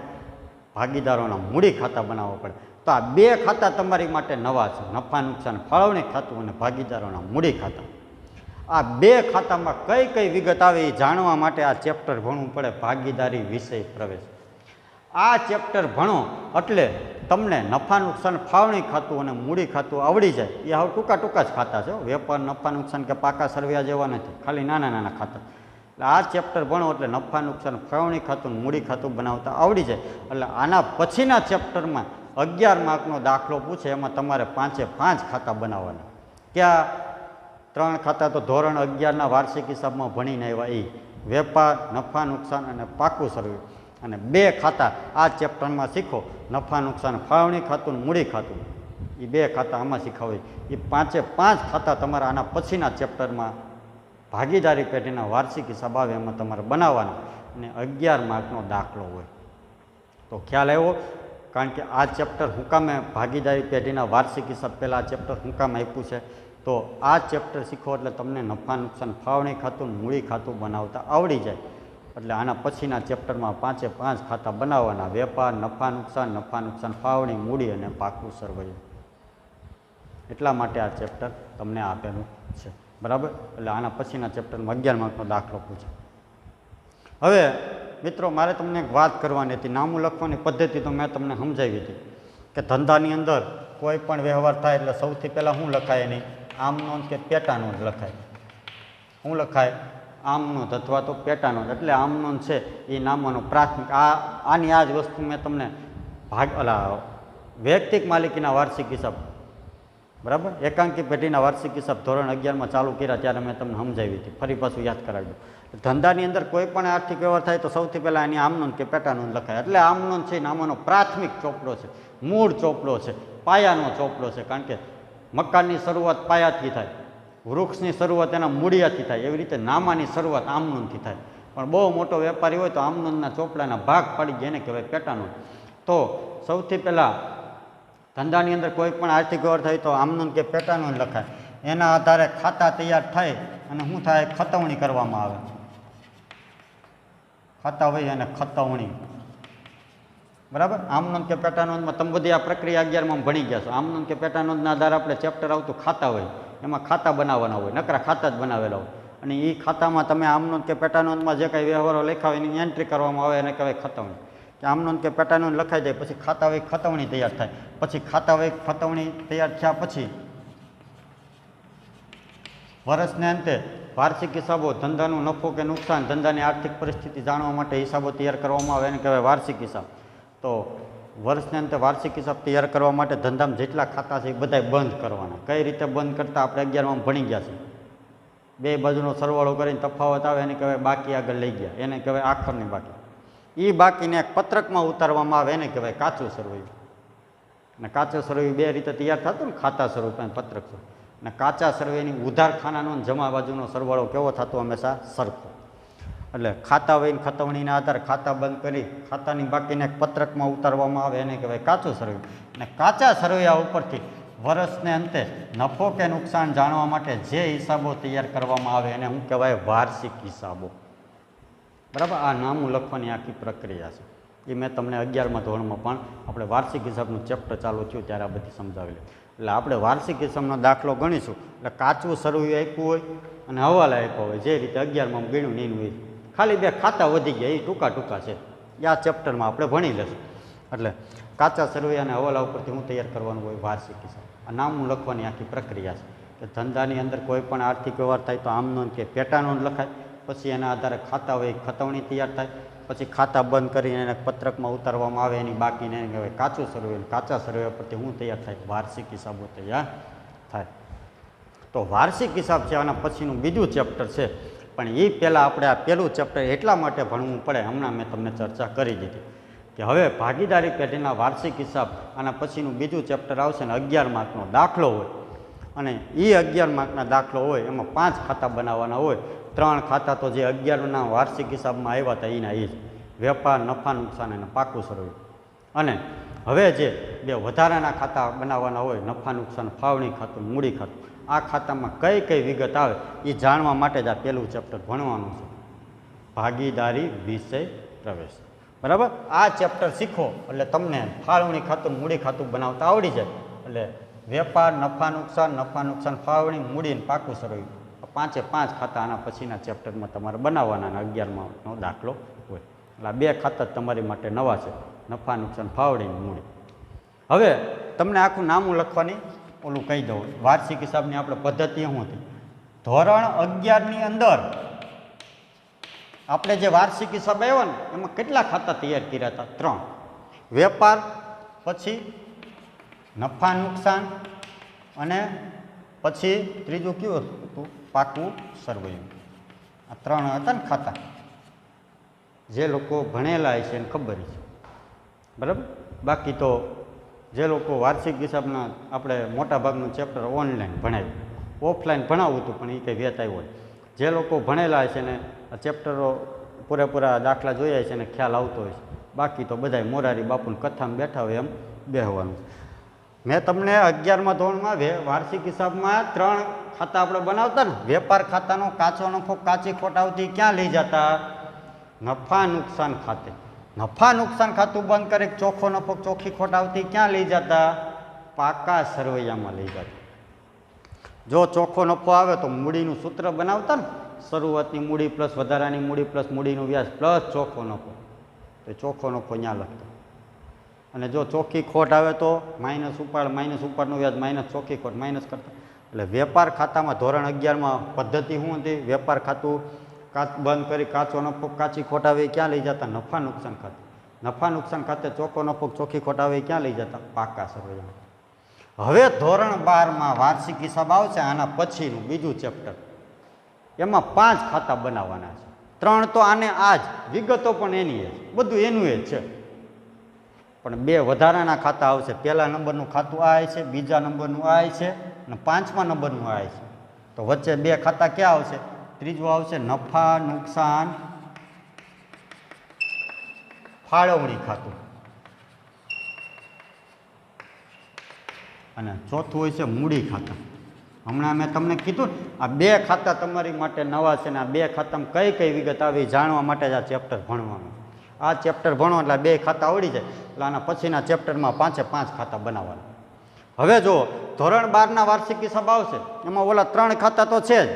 ભાગીદારોના મૂડી ખાતા બનાવવા પડે. તો આ બે ખાતા તમારી માટે નવા છે, નફા નુકસાન ફાળવણી ખાતું અને ભાગીદારોના મૂડી ખાતા. આ બે ખાતામાં કઈ કઈ વિગત આવે એ જાણવા માટે આ ચેપ્ટર ભણવું પડે, ભાગીદારી વિષય પ્રવેશ. આ ચેપ્ટર ભણો એટલે તમને નફા નુકસાન ફાળવણી ખાતું અને મૂડી ખાતું આવડી જાય. એ હવે ટૂંકા ટૂંકા જ ખાતા છે, વેપાર નફા નુકસાન કે પાકા સરવૈયા જેવા નથી, ખાલી નાના નાના ખાતા. એટલે આ ચેપ્ટર ભણો એટલે નફા નુકસાન ફાળવણી ખાતું મૂડી ખાતું બનાવતા આવડી જાય. એટલે આના પછીના ચેપ્ટરમાં 11 માર્કનો દાખલો પૂછે, એમાં તમારે 5 ખાતા બનાવવાના. ક્યાં? 3 ખાતા તો ધોરણ 11ના વાર્ષિક હિસાબમાં ભણીને આવ્યા, એ વેપાર નફા નુકસાન અને પાકું સરવૈયું. અને 2 ખાતા આ ચેપ્ટરમાં શીખો, નફા નુકસાન ફાળવણી ખાતું અને મૂડી ખાતું. એ 2 ખાતા આમાં શીખાવે. એ 5 ખાતા તમારા આના પછીના ચેપ્ટરમાં ભાગીદારી પેઢીના વાર્ષિક હિસાબ આવે એમાં તમારે બનાવવાના, અને 11 માર્કનો દાખલો હોય. તો ખ્યાલ આવ્યો? કારણ કે આ ચેપ્ટર હું કામે ભાગીદારી પેઢીના વાર્ષિક હિસાબ પહેલાં આ ચેપ્ટર હું કામ આપ્યું છે, તો આ ચેપ્ટર શીખો એટલે તમને નફા નુકસાન ફાળવણી ખાતું મૂડી ખાતું બનાવતા આવડી જાય. એટલે આના પછીના ચેપ્ટરમાં 5 ખાતા બનાવવાના, વેપાર નફા નુકસાન ફાળવણી મૂડી અને પાકું સરવૈયું. એટલા માટે આ ચેપ્ટર તમને આપેલું છે, બરાબર. એટલે આના પછીના ચેપ્ટરમાં 11 માર્કનો દાખલો પૂછે. હવે મિત્રો મારે તમને એક વાત કરવાની હતી. નામું લખવાની પદ્ધતિ તો મેં તમને સમજાવી હતી કે ધંધાની અંદર કોઈ પણ વ્યવહાર થાય એટલે સૌથી પહેલાં શું લખાય? નહીં આમ નોંધ કે પેટા નોંધ લખાય. શું લખાય? આમ નોંધ અથવા તો પેટા નોંધ. એટલે આમ નોંધ છે એ નામોનો પ્રાથમિક. આની આ જ વસ્તુ મેં તમને વૈયક્તિક માલિકીના વાર્ષિક હિસાબ, બરાબર, એકાંકી પેઢીના વાર્ષિક હિસાબ ધોરણ 11માં ચાલુ કર્યા ત્યારે મેં તમને સમજાવી હતી. ફરી પાછું યાદ કરાવી દઉં. ધંધાની અંદર કોઈ પણ આર્થિક વ્યવહાર થાય તો સૌથી પહેલાં એની આમ નોંધ કે પેટા નોંધ લખાય. એટલે આમ નોંધ છે એ નામાનો પ્રાથમિક ચોપડો છે, મૂળ ચોપડો છે, પાયાનો ચોપડો છે. કારણ કે મકાનની શરૂઆત પાયાથી થાય, વૃક્ષની શરૂઆત એના મૂળિયાથી થાય, એવી રીતે નામાની શરૂઆત આમ નોંધથી થાય. પણ બહુ મોટો વેપારી હોય તો આમ નોંધના ચોપડાના ભાગ પાડી ગયા, એને કહેવાય પેટા નોંધ. તો સૌથી પહેલાં ધંધાની અંદર કોઈ પણ આર્થિક વ્યવહાર થાય તો આમ નોંધ કે પેટા નોંધ લખાય. એના આધારે ખાતા તૈયાર થાય અને શું થાય? ખતવણી કરવામાં આવે. ખાતા હોય અને ખતવણી, બરાબર. આમ નોંધ કે પેટા નોંધમાં તમે બધી આ પ્રક્રિયા 11માં ભણી ગયા છો. આમ નોંધ કે પેટા નોંધના આધારે આપણે ચેપ્ટર આવતું ખાતા હોય, એમાં ખાતા બનાવવાના હોય, નકરા ખાતા જ બનાવેલા હોય. અને એ ખાતામાં તમે આમ નોંધ કે પેટા નોંધમાં જે કાંઈ વ્યવહારો લખ્યા હોય એની એન્ટ્રી કરવામાં આવે, એને કહેવાય ખતવણી. કે આમ નોંધ કે પેટા નોંધ લખાઈ જાય પછી ખાતા હોય ખતવણી તૈયાર થાય. પછી ખાતા હોય ખતવણી તૈયાર થયા પછી વર્ષને અંતે વાર્ષિક હિસાબો, ધંધાનો નફો કે નુકસાન, ધંધાની આર્થિક પરિસ્થિતિ જાણવા માટે હિસાબો તૈયાર કરવામાં આવે, એને કહેવાય વાર્ષિક હિસાબ. તો વર્ષને અંતે વાર્ષિક હિસાબ તૈયાર કરવા માટે ધંધામાં જેટલા ખાતા છે એ બધા બંધ કરવાના. કઈ રીતે બંધ કરતા આપણે 11માં ભણી ગયા છે. બે બાજુનો સરવાળો કરીને તફાવત આવે એને કહેવાય બાકી આગળ લઈ ગયા, એને કહેવાય આખરની બાકી. એ બાકીને એક પત્રકમાં ઉતારવામાં આવે, એને કહેવાય કાચું સરવૈયું. અને કાચું સરવૈયું બે રીતે તૈયાર થતું ને, ખાતા સ્વરૂપે પત્રક સ્વરૂપ. અને કાચા સરવૈયાની ઉધાર ખાનાનો જમા બાજુનો સરવાળો કેવો થતો? હંમેશા સરખો. એટલે ખાતા હોય ખતવણીના આધારે ખાતા બંધ કરી ખાતાની બાકીને એક પત્રકમાં ઉતારવામાં આવે, એને કહેવાય કાચું સરવૈયું. અને કાચા સરવૈયા ઉપરથી વર્ષને અંતે નફો કે નુકસાન જાણવા માટે જે હિસાબો તૈયાર કરવામાં આવે એને શું કહેવાય? વાર્ષિક હિસાબો. બરાબર. આ નામું લખવાની આખી પ્રક્રિયા છે. એ મેં તમને 11મા ધોરણમાં પણ આપણે વાર્ષિક હિસાબનું ચેપ્ટર ચાલુ થયું ત્યારે આ બધી સમજાવેલી. એટલે આપણે વાર્ષિક હિસાબનો દાખલો ગણીશું. એટલે કાચું સરવૈયું આપ્યું હોય અને હવાલા આપ્યા હોય, જે રીતે 11માં ગણ્યું ને એનું. ખાલી બે ખાતા વધી ગયા, એ ટૂંકા છે. આ ચેપ્ટરમાં આપણે ભણી લઈશું. એટલે કાચા સરવૈયા અને હવાલા ઉપરથી હું તૈયાર કરવાનું હોય વાર્ષિક હિસાબ. આ નામું લખવાની આખી પ્રક્રિયા છે. કે ધંધાની અંદર કોઈ પણ આર્થિક વ્યવહાર થાય તો આમ નોંધ કે પેટા નોંધ લખાય. પછી એના આધારે ખાતા હોય ખતવણી તૈયાર થાય. પછી ખાતા બંધ કરીને એને પત્રકમાં ઉતારવામાં આવે, એની બાકીને એને કહેવાય કાચું સરવૈયું. કાચા સરવૈયા પરથી શું તૈયાર થાય? વાર્ષિક હિસાબો તૈયાર થાય. તો વાર્ષિક હિસાબ છે આના પછીનું બીજું ચેપ્ટર છે. પણ એ પહેલાં આપણે આ પહેલું ચેપ્ટર એટલા માટે ભણવું પડે, હમણાં મેં તમને ચર્ચા કરી દીધી કે હવે ભાગીદારી પેઢીના વાર્ષિક હિસાબ આના પછીનું બીજું ચેપ્ટર આવશે ને 11 માર્કનો દાખલો હોય. અને એ 11 માર્કના દાખલો હોય એમાં 5 ખાતા બનાવવાના હોય. 3 ખાતા તો જે 11ના વાર્ષિક હિસાબમાં આવ્યા હતા એના એ જ વેપાર નફા નુકસાન અને પાકું સરવૈયું. અને હવે જે બે વધારાના ખાતા બનાવવાના હોય, નફા નુકસાન ફાળવણી ખાતું, મૂડી ખાતું, આ ખાતામાં કઈ કઈ વિગત આવે એ જાણવા માટે જ આ પહેલું ચેપ્ટર ભણવાનું છે, ભાગીદારી વિષય પ્રવેશ. બરાબર. આ ચેપ્ટર શીખો એટલે તમને ફાળવણી ખાતું મૂડી ખાતું બનાવતા આવડી જાય. એટલે વેપાર, નફા નુકસાન, ફાળવણી, મૂડી અને પાકું સરવૈયું, પાંચે પાંચ ખાતા આના પછીના ચેપ્ટરમાં તમારે બનાવવાના અને 11માનો દાખલો હોય. એટલે આ બે ખાતા તમારી માટે નવા છે, નફા નુકસાન, ફાળવણી, મૂડી. હવે તમને આખું નામું લખવાની ઓલું કહી દઉં. વાર્ષિક હિસાબની આપણે પદ્ધતિ શું હતી? ધોરણ 11ની અંદર આપણે જે વાર્ષિક હિસાબ આવ્યો ને એમાં કેટલા ખાતા તૈયાર કર્યા હતા? 3. વેપાર, પછી નફા નુકસાન અને પછી ત્રીજું કયું હતું? પાકું સરવૈયું. આ 3 હતા ને ખાતા. જે લોકો ભણેલા છે એને ખબર છે, બરાબર. બાકી તો જે લોકો વાર્ષિક હિસાબના આપણે મોટાભાગનું ચેપ્ટર ઓનલાઈન ભણાવ્યું, ઓફલાઈન ભણાવવું હતું પણ એ કંઈ વેત આવ્યો હોય. જે લોકો ભણેલા છે ને આ ચેપ્ટરો પૂરેપૂરા દાખલા જોયા છે ને ખ્યાલ આવતો હોય છે. બાકી તો બધાય મોરારી બાપુની કથામાં બેઠા હોય એમ બેહવાનું. મેં તમને 11મા ધોરણમાં વાર્ષિક હિસાબમાં 3 ખાતા આપણે બનાવતા ને. વેપાર ખાતાનો કાચો નફો કાચી ખોટ આવતી ક્યાં લઈ જતા? નફા નુકસાન ખાતે. નફા નુકસાન ખાતું બંધ કરી ચોખ્ખો નફો ચોખ્ખી ખોટ આવતી ક્યાં લઈ જતા? પાકા સરવૈયામાં લઈ જતા. જો ચોખ્ખો નફો આવે તો મૂડીનું સૂત્ર બનાવતા ને, શરૂઆતની મૂડી પ્લસ વધારાની મૂડી પ્લસ મૂડીનું વ્યાજ પ્લસ ચોખ્ખો નફો. તો ચોખ્ખો નફો ત્યાં લખતો. અને જો ચોખ્ખી ખોટ આવે તો માઇનસ ઉપાડનું વ્યાજ માઇનસ ચોખ્ખી ખોટ માઇનસ કરતા. એટલે વેપાર ખાતામાં ધોરણ 11માં પદ્ધતિ શું હતી? વેપાર ખાતું બંધ કરી કાચો નફો કાચી ખોટ આવે ક્યાં લઈ જતા? નફા નુકસાન ખાતે. નફા નુકસાન ખાતે ચોખ્ખો નફો ચોખ્ખી ખોટ આવે ક્યાં લઈ જતા? પાકા સરવૈયા. હવે ધોરણ 12માં વાર્ષિક હિસાબ આવશે, આના પછીનું બીજું ચેપ્ટર. એમાં 5 ખાતા બનાવવાના છે. 3 તો આને આ જ, વિગતો પણ એની જ, બધું એનું જ છે. પણ 2 વધારાના ખાતા આવશે. પહેલા નંબરનું ખાતું આ છે, બીજા નંબરનું આ છે અને 5મા નંબરનું આ છે. તો વચ્ચે 2 ખાતા ક્યાં આવશે? ત્રીજું આવશે નફા નુકસાન ફાળવણી ખાતું અને ચોથું હોય છે મૂડી ખાતા. હમણાં મેં તમને કીધું આ 2 ખાતા તમારી માટે નવા છે ને આ 2 ખાતામાં કઈ કઈ વિગત આવી જાણવા માટે જ આ ચેપ્ટર ભણવાનું. આ ચેપ્ટર ભણો એટલે 2 ખાતા આવડી જાય એટલે આના પછીના ચેપ્ટરમાં 5એ 5 ખાતા બનાવવાના. હવે જો ધોરણ 12ના વાર્ષિક હિસાબ આવશે એમાં ઓલા 3 ખાતા તો છે જ,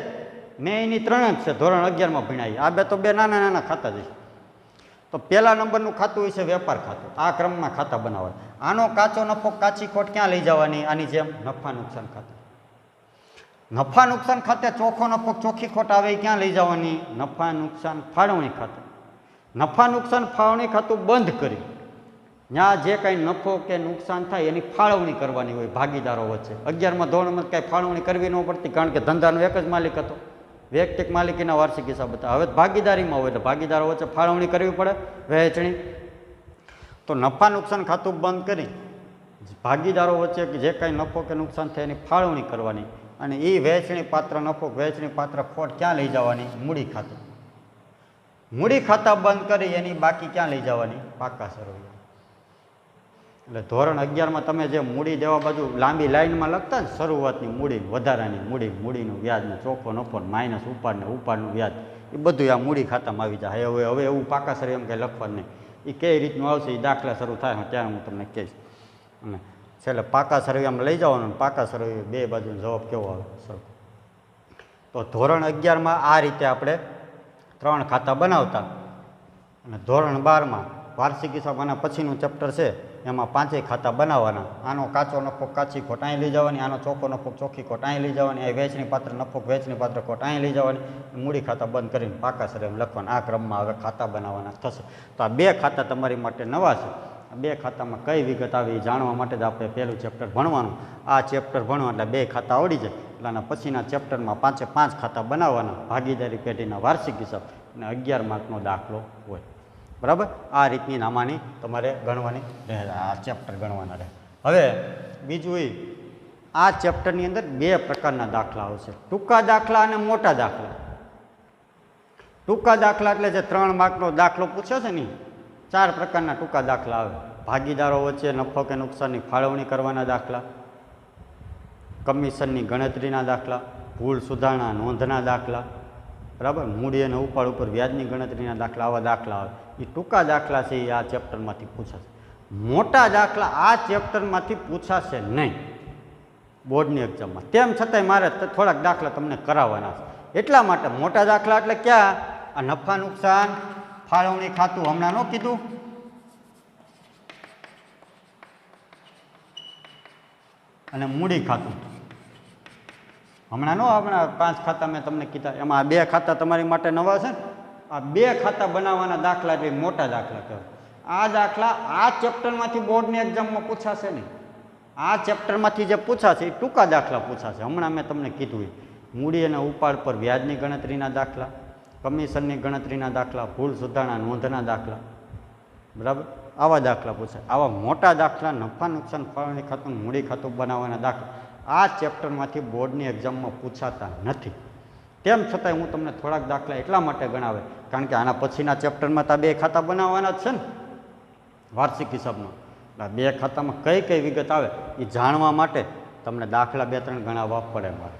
મેં એની 3 જ છે ધોરણ 11માં ભણાવી. આ 2 તો 2 નાના નાના ખાતા જ છે. તો પહેલા નંબરનું ખાતું હોય છે વેપાર ખાતું. આ ક્રમમાં ખાતા બનાવવા. આનો કાચો નફો કાચી ખોટ ક્યાં લઈ જવાની? આની જેમ નફા નુકસાન ખાતું. નફા નુકસાન ખાતે ચોખ્ખો નફો ચોખ્ખી ખોટ આવે ક્યાં લઈ જવાની? નફા નુકસાન ફાળવણી ખાતું. નફા નુકસાન ફાળવણી ખાતું બંધ કરી ત્યાં જે કાંઈ નફો કે નુકસાન થાય એની ફાળવણી કરવાની હોય ભાગીદારો વચ્ચે. 11મા ધોરણમાં કાંઈ ફાળવણી કરવી ન પડતી કારણ કે ધંધાનો એક જ માલિક હતો, વૈયક્તિક માલિકીના વાર્ષિક હિસાબ હતા. હવે ભાગીદારીમાં હોય એટલે ભાગીદારો વચ્ચે ફાળવણી કરવી પડે, વહેંચણી. તો નફા નુકસાન ખાતું બંધ કરી ભાગીદારો વચ્ચે જે કાંઈ નફો કે નુકસાન થાય એની ફાળવણી કરવાની અને એ વહેંચણી પાત્ર નફો વહેંચણી પાત્ર ખોટ ક્યાં લઈ જવાની? મૂડી ખાતું. મૂડી ખાતા બંધ કરી એની બાકી ક્યાં લઈ જવાની? પાકા સરવૈયા. એટલે ધોરણ 11માં તમે જે મૂડી દેવા બાજુ લાંબી લાઈનમાં લખતા ને શરૂઆતની મૂડી, વધારાની મૂડી, મૂડીનું વ્યાજ ને ચોખ્ખો નફો માઇનસ ઉપાડનું વ્યાજ, એ બધું આ મૂડી ખાતામાં આવી જાય. હવે એવું પાકા સરવૈયા એમ કંઈ લખવાનું નહીં. એ કઈ રીતનું આવશે એ દાખલા શરૂ થાય ત્યારે હું તમને કહીશ. અને છેલ્લે પાકા સરવૈયામાં લઈ જવાનું. પાકા સરવૈયા 2 બાજુનો જવાબ કેવો આવે? સરખો. તો ધોરણ 11માં આ રીતે આપણે 3 ખાતા બનાવતા અને ધોરણ 12માં વાર્ષિક હિસાબ આના પછીનું ચેપ્ટર છે એમાં 5 ખાતા બનાવવાના. આનો કાચો નફો કાચી ખોટ અહીં લઈ જવાની, આનો ચોખ્ખો નફો ચોખ્ખી ખોટ અહીં લઈ જવાની, આ વહેંચણી પાત્ર નફો વહેંચણી પાત્ર ખોટ અહીં લઈ જવાની, મૂડી ખાતા બંધ કરીને પાકા સરવૈયા લખવાના. આ ક્રમમાં હવે ખાતા બનાવવાના થશે. તો આ 2 ખાતા તમારી માટે નવા છે. આ 2 ખાતામાં કઈ વિગત આવી એ જાણવા માટે જ આપણે પહેલું ચેપ્ટર ભણવાનું. આ ચેપ્ટર ભણવા એટલે 2 ખાતા આવડી જાય એટલે આના પછીના ચેપ્ટરમાં 5એ 5 ખાતા બનાવવાના. ભાગીદારી પેઢીના વાર્ષિક હિસાબ અને 11 માર્કનો દાખલો હોય. બરાબર. આ રીતની નામાની તમારે ગણવાની રહે, આ ચેપ્ટર ગણવાના રહે. હવે બીજું એ આ ચેપ્ટરની અંદર 2 પ્રકારના દાખલા આવશે, ટૂંકા દાખલા અને મોટા દાખલા. ટૂંકા દાખલા એટલે જે 3 માર્કનો દાખલો પૂછ્યો છે ને 4 પ્રકારના ટૂંકા દાખલા આવે. ભાગીદારો વચ્ચે નફો કે નુકસાનની ફાળવણી કરવાના દાખલા, કમિશનની ગણતરીના દાખલા, ભૂલ સુધારણા નોંધના દાખલા, બરાબર. મૂડી અને ઉપાડ ઉપર વ્યાજની ગણતરીના દાખલા, આવા દાખલા આવે. એ ટૂંકા દાખલા છે, એ આ ચેપ્ટરમાંથી પૂછાશે. મોટા દાખલા આ ચેપ્ટરમાંથી પૂછાશે નહીં બોર્ડની એક્ઝામમાં. તેમ છતાંય મારે થોડાક દાખલા તમને કરાવવાના છે. એટલા માટે મોટા દાખલા એટલે ક્યાં? આ નફા નુકસાન, ફાળવણી ખાતું હમણાં ન કીધું, અને મૂડી ખાતું હમણાં 5 ખાતા મેં તમને કીધા. એમાં આ 2 ખાતા તમારી માટે નવા છે ને. આ 2 ખાતા બનાવવાના દાખલા એટલે મોટા દાખલા કહેવાય. આ દાખલા આ ચેપ્ટરમાંથી બોર્ડની એક્ઝામમાં પૂછાશે નહીં. આ ચેપ્ટરમાંથી જે પૂછાશે એ ટૂંકા દાખલા પૂછાશે. હમણાં મેં તમને કીધું મૂડી અને ઉપાડ પર વ્યાજની ગણતરીના દાખલા, કમિશનની ગણતરીના દાખલા, ભૂલ સુધારણા નોંધના દાખલા, બરાબર, આવા દાખલા પૂછાય. આવા મોટા દાખલા, નફા નુકસાન, ફાળવણી ખાતું, મૂડી ખાતું બનાવવાના દાખલા આ ચેપ્ટરમાંથી બોર્ડની એક્ઝામમાં પૂછાતા નથી. તેમ છતાંય હું તમને થોડાક દાખલા એટલા માટે ગણાવે કારણ કે આના પછીના ચેપ્ટરમાં તો 2 ખાતા બનાવવાના જ છે ને વાર્ષિક હિસાબનો. 2 ખાતામાં કઈ કઈ વિગત આવે એ જાણવા માટે તમને દાખલા 2-3 ગણાવવા પડે મારે,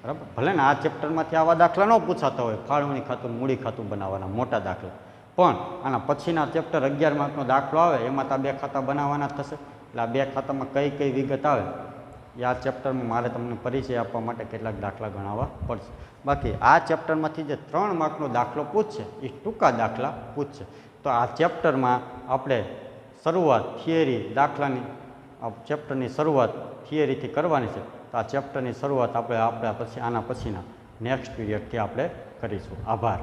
બરાબર. ભલે ને આ ચેપ્ટરમાંથી આવા દાખલા ન પૂછાતા હોય, ફાળવણી ખાતું, મૂડી ખાતું બનાવવાના મોટા દાખલા, પણ આના પછીના ચેપ્ટર 11 માર્કનો દાખલો આવે એમાં તો 2 ખાતા બનાવવાના થશે. એટલે આ 2 ખાતામાં કઈ કઈ વિગત આવે એ આ ચેપ્ટરમાં મારે તમને પરિચય આપવા માટે કેટલાક દાખલા ગણાવવા પડશે. બાકી આ ચેપ્ટરમાંથી જે 3 માર્કનો દાખલો પૂછશે એ ટૂંકા દાખલા પૂછશે. તો આ ચેપ્ટરમાં આપણે શરૂઆત થિયરી દાખલાની, આ ચેપ્ટરની શરૂઆત થિયરીથી કરવાની છે. તો આ ચેપ્ટરની શરૂઆત આપણે આના પછીના નેક્સ્ટ પીરિયડથી આપણે કરીશું. આભાર.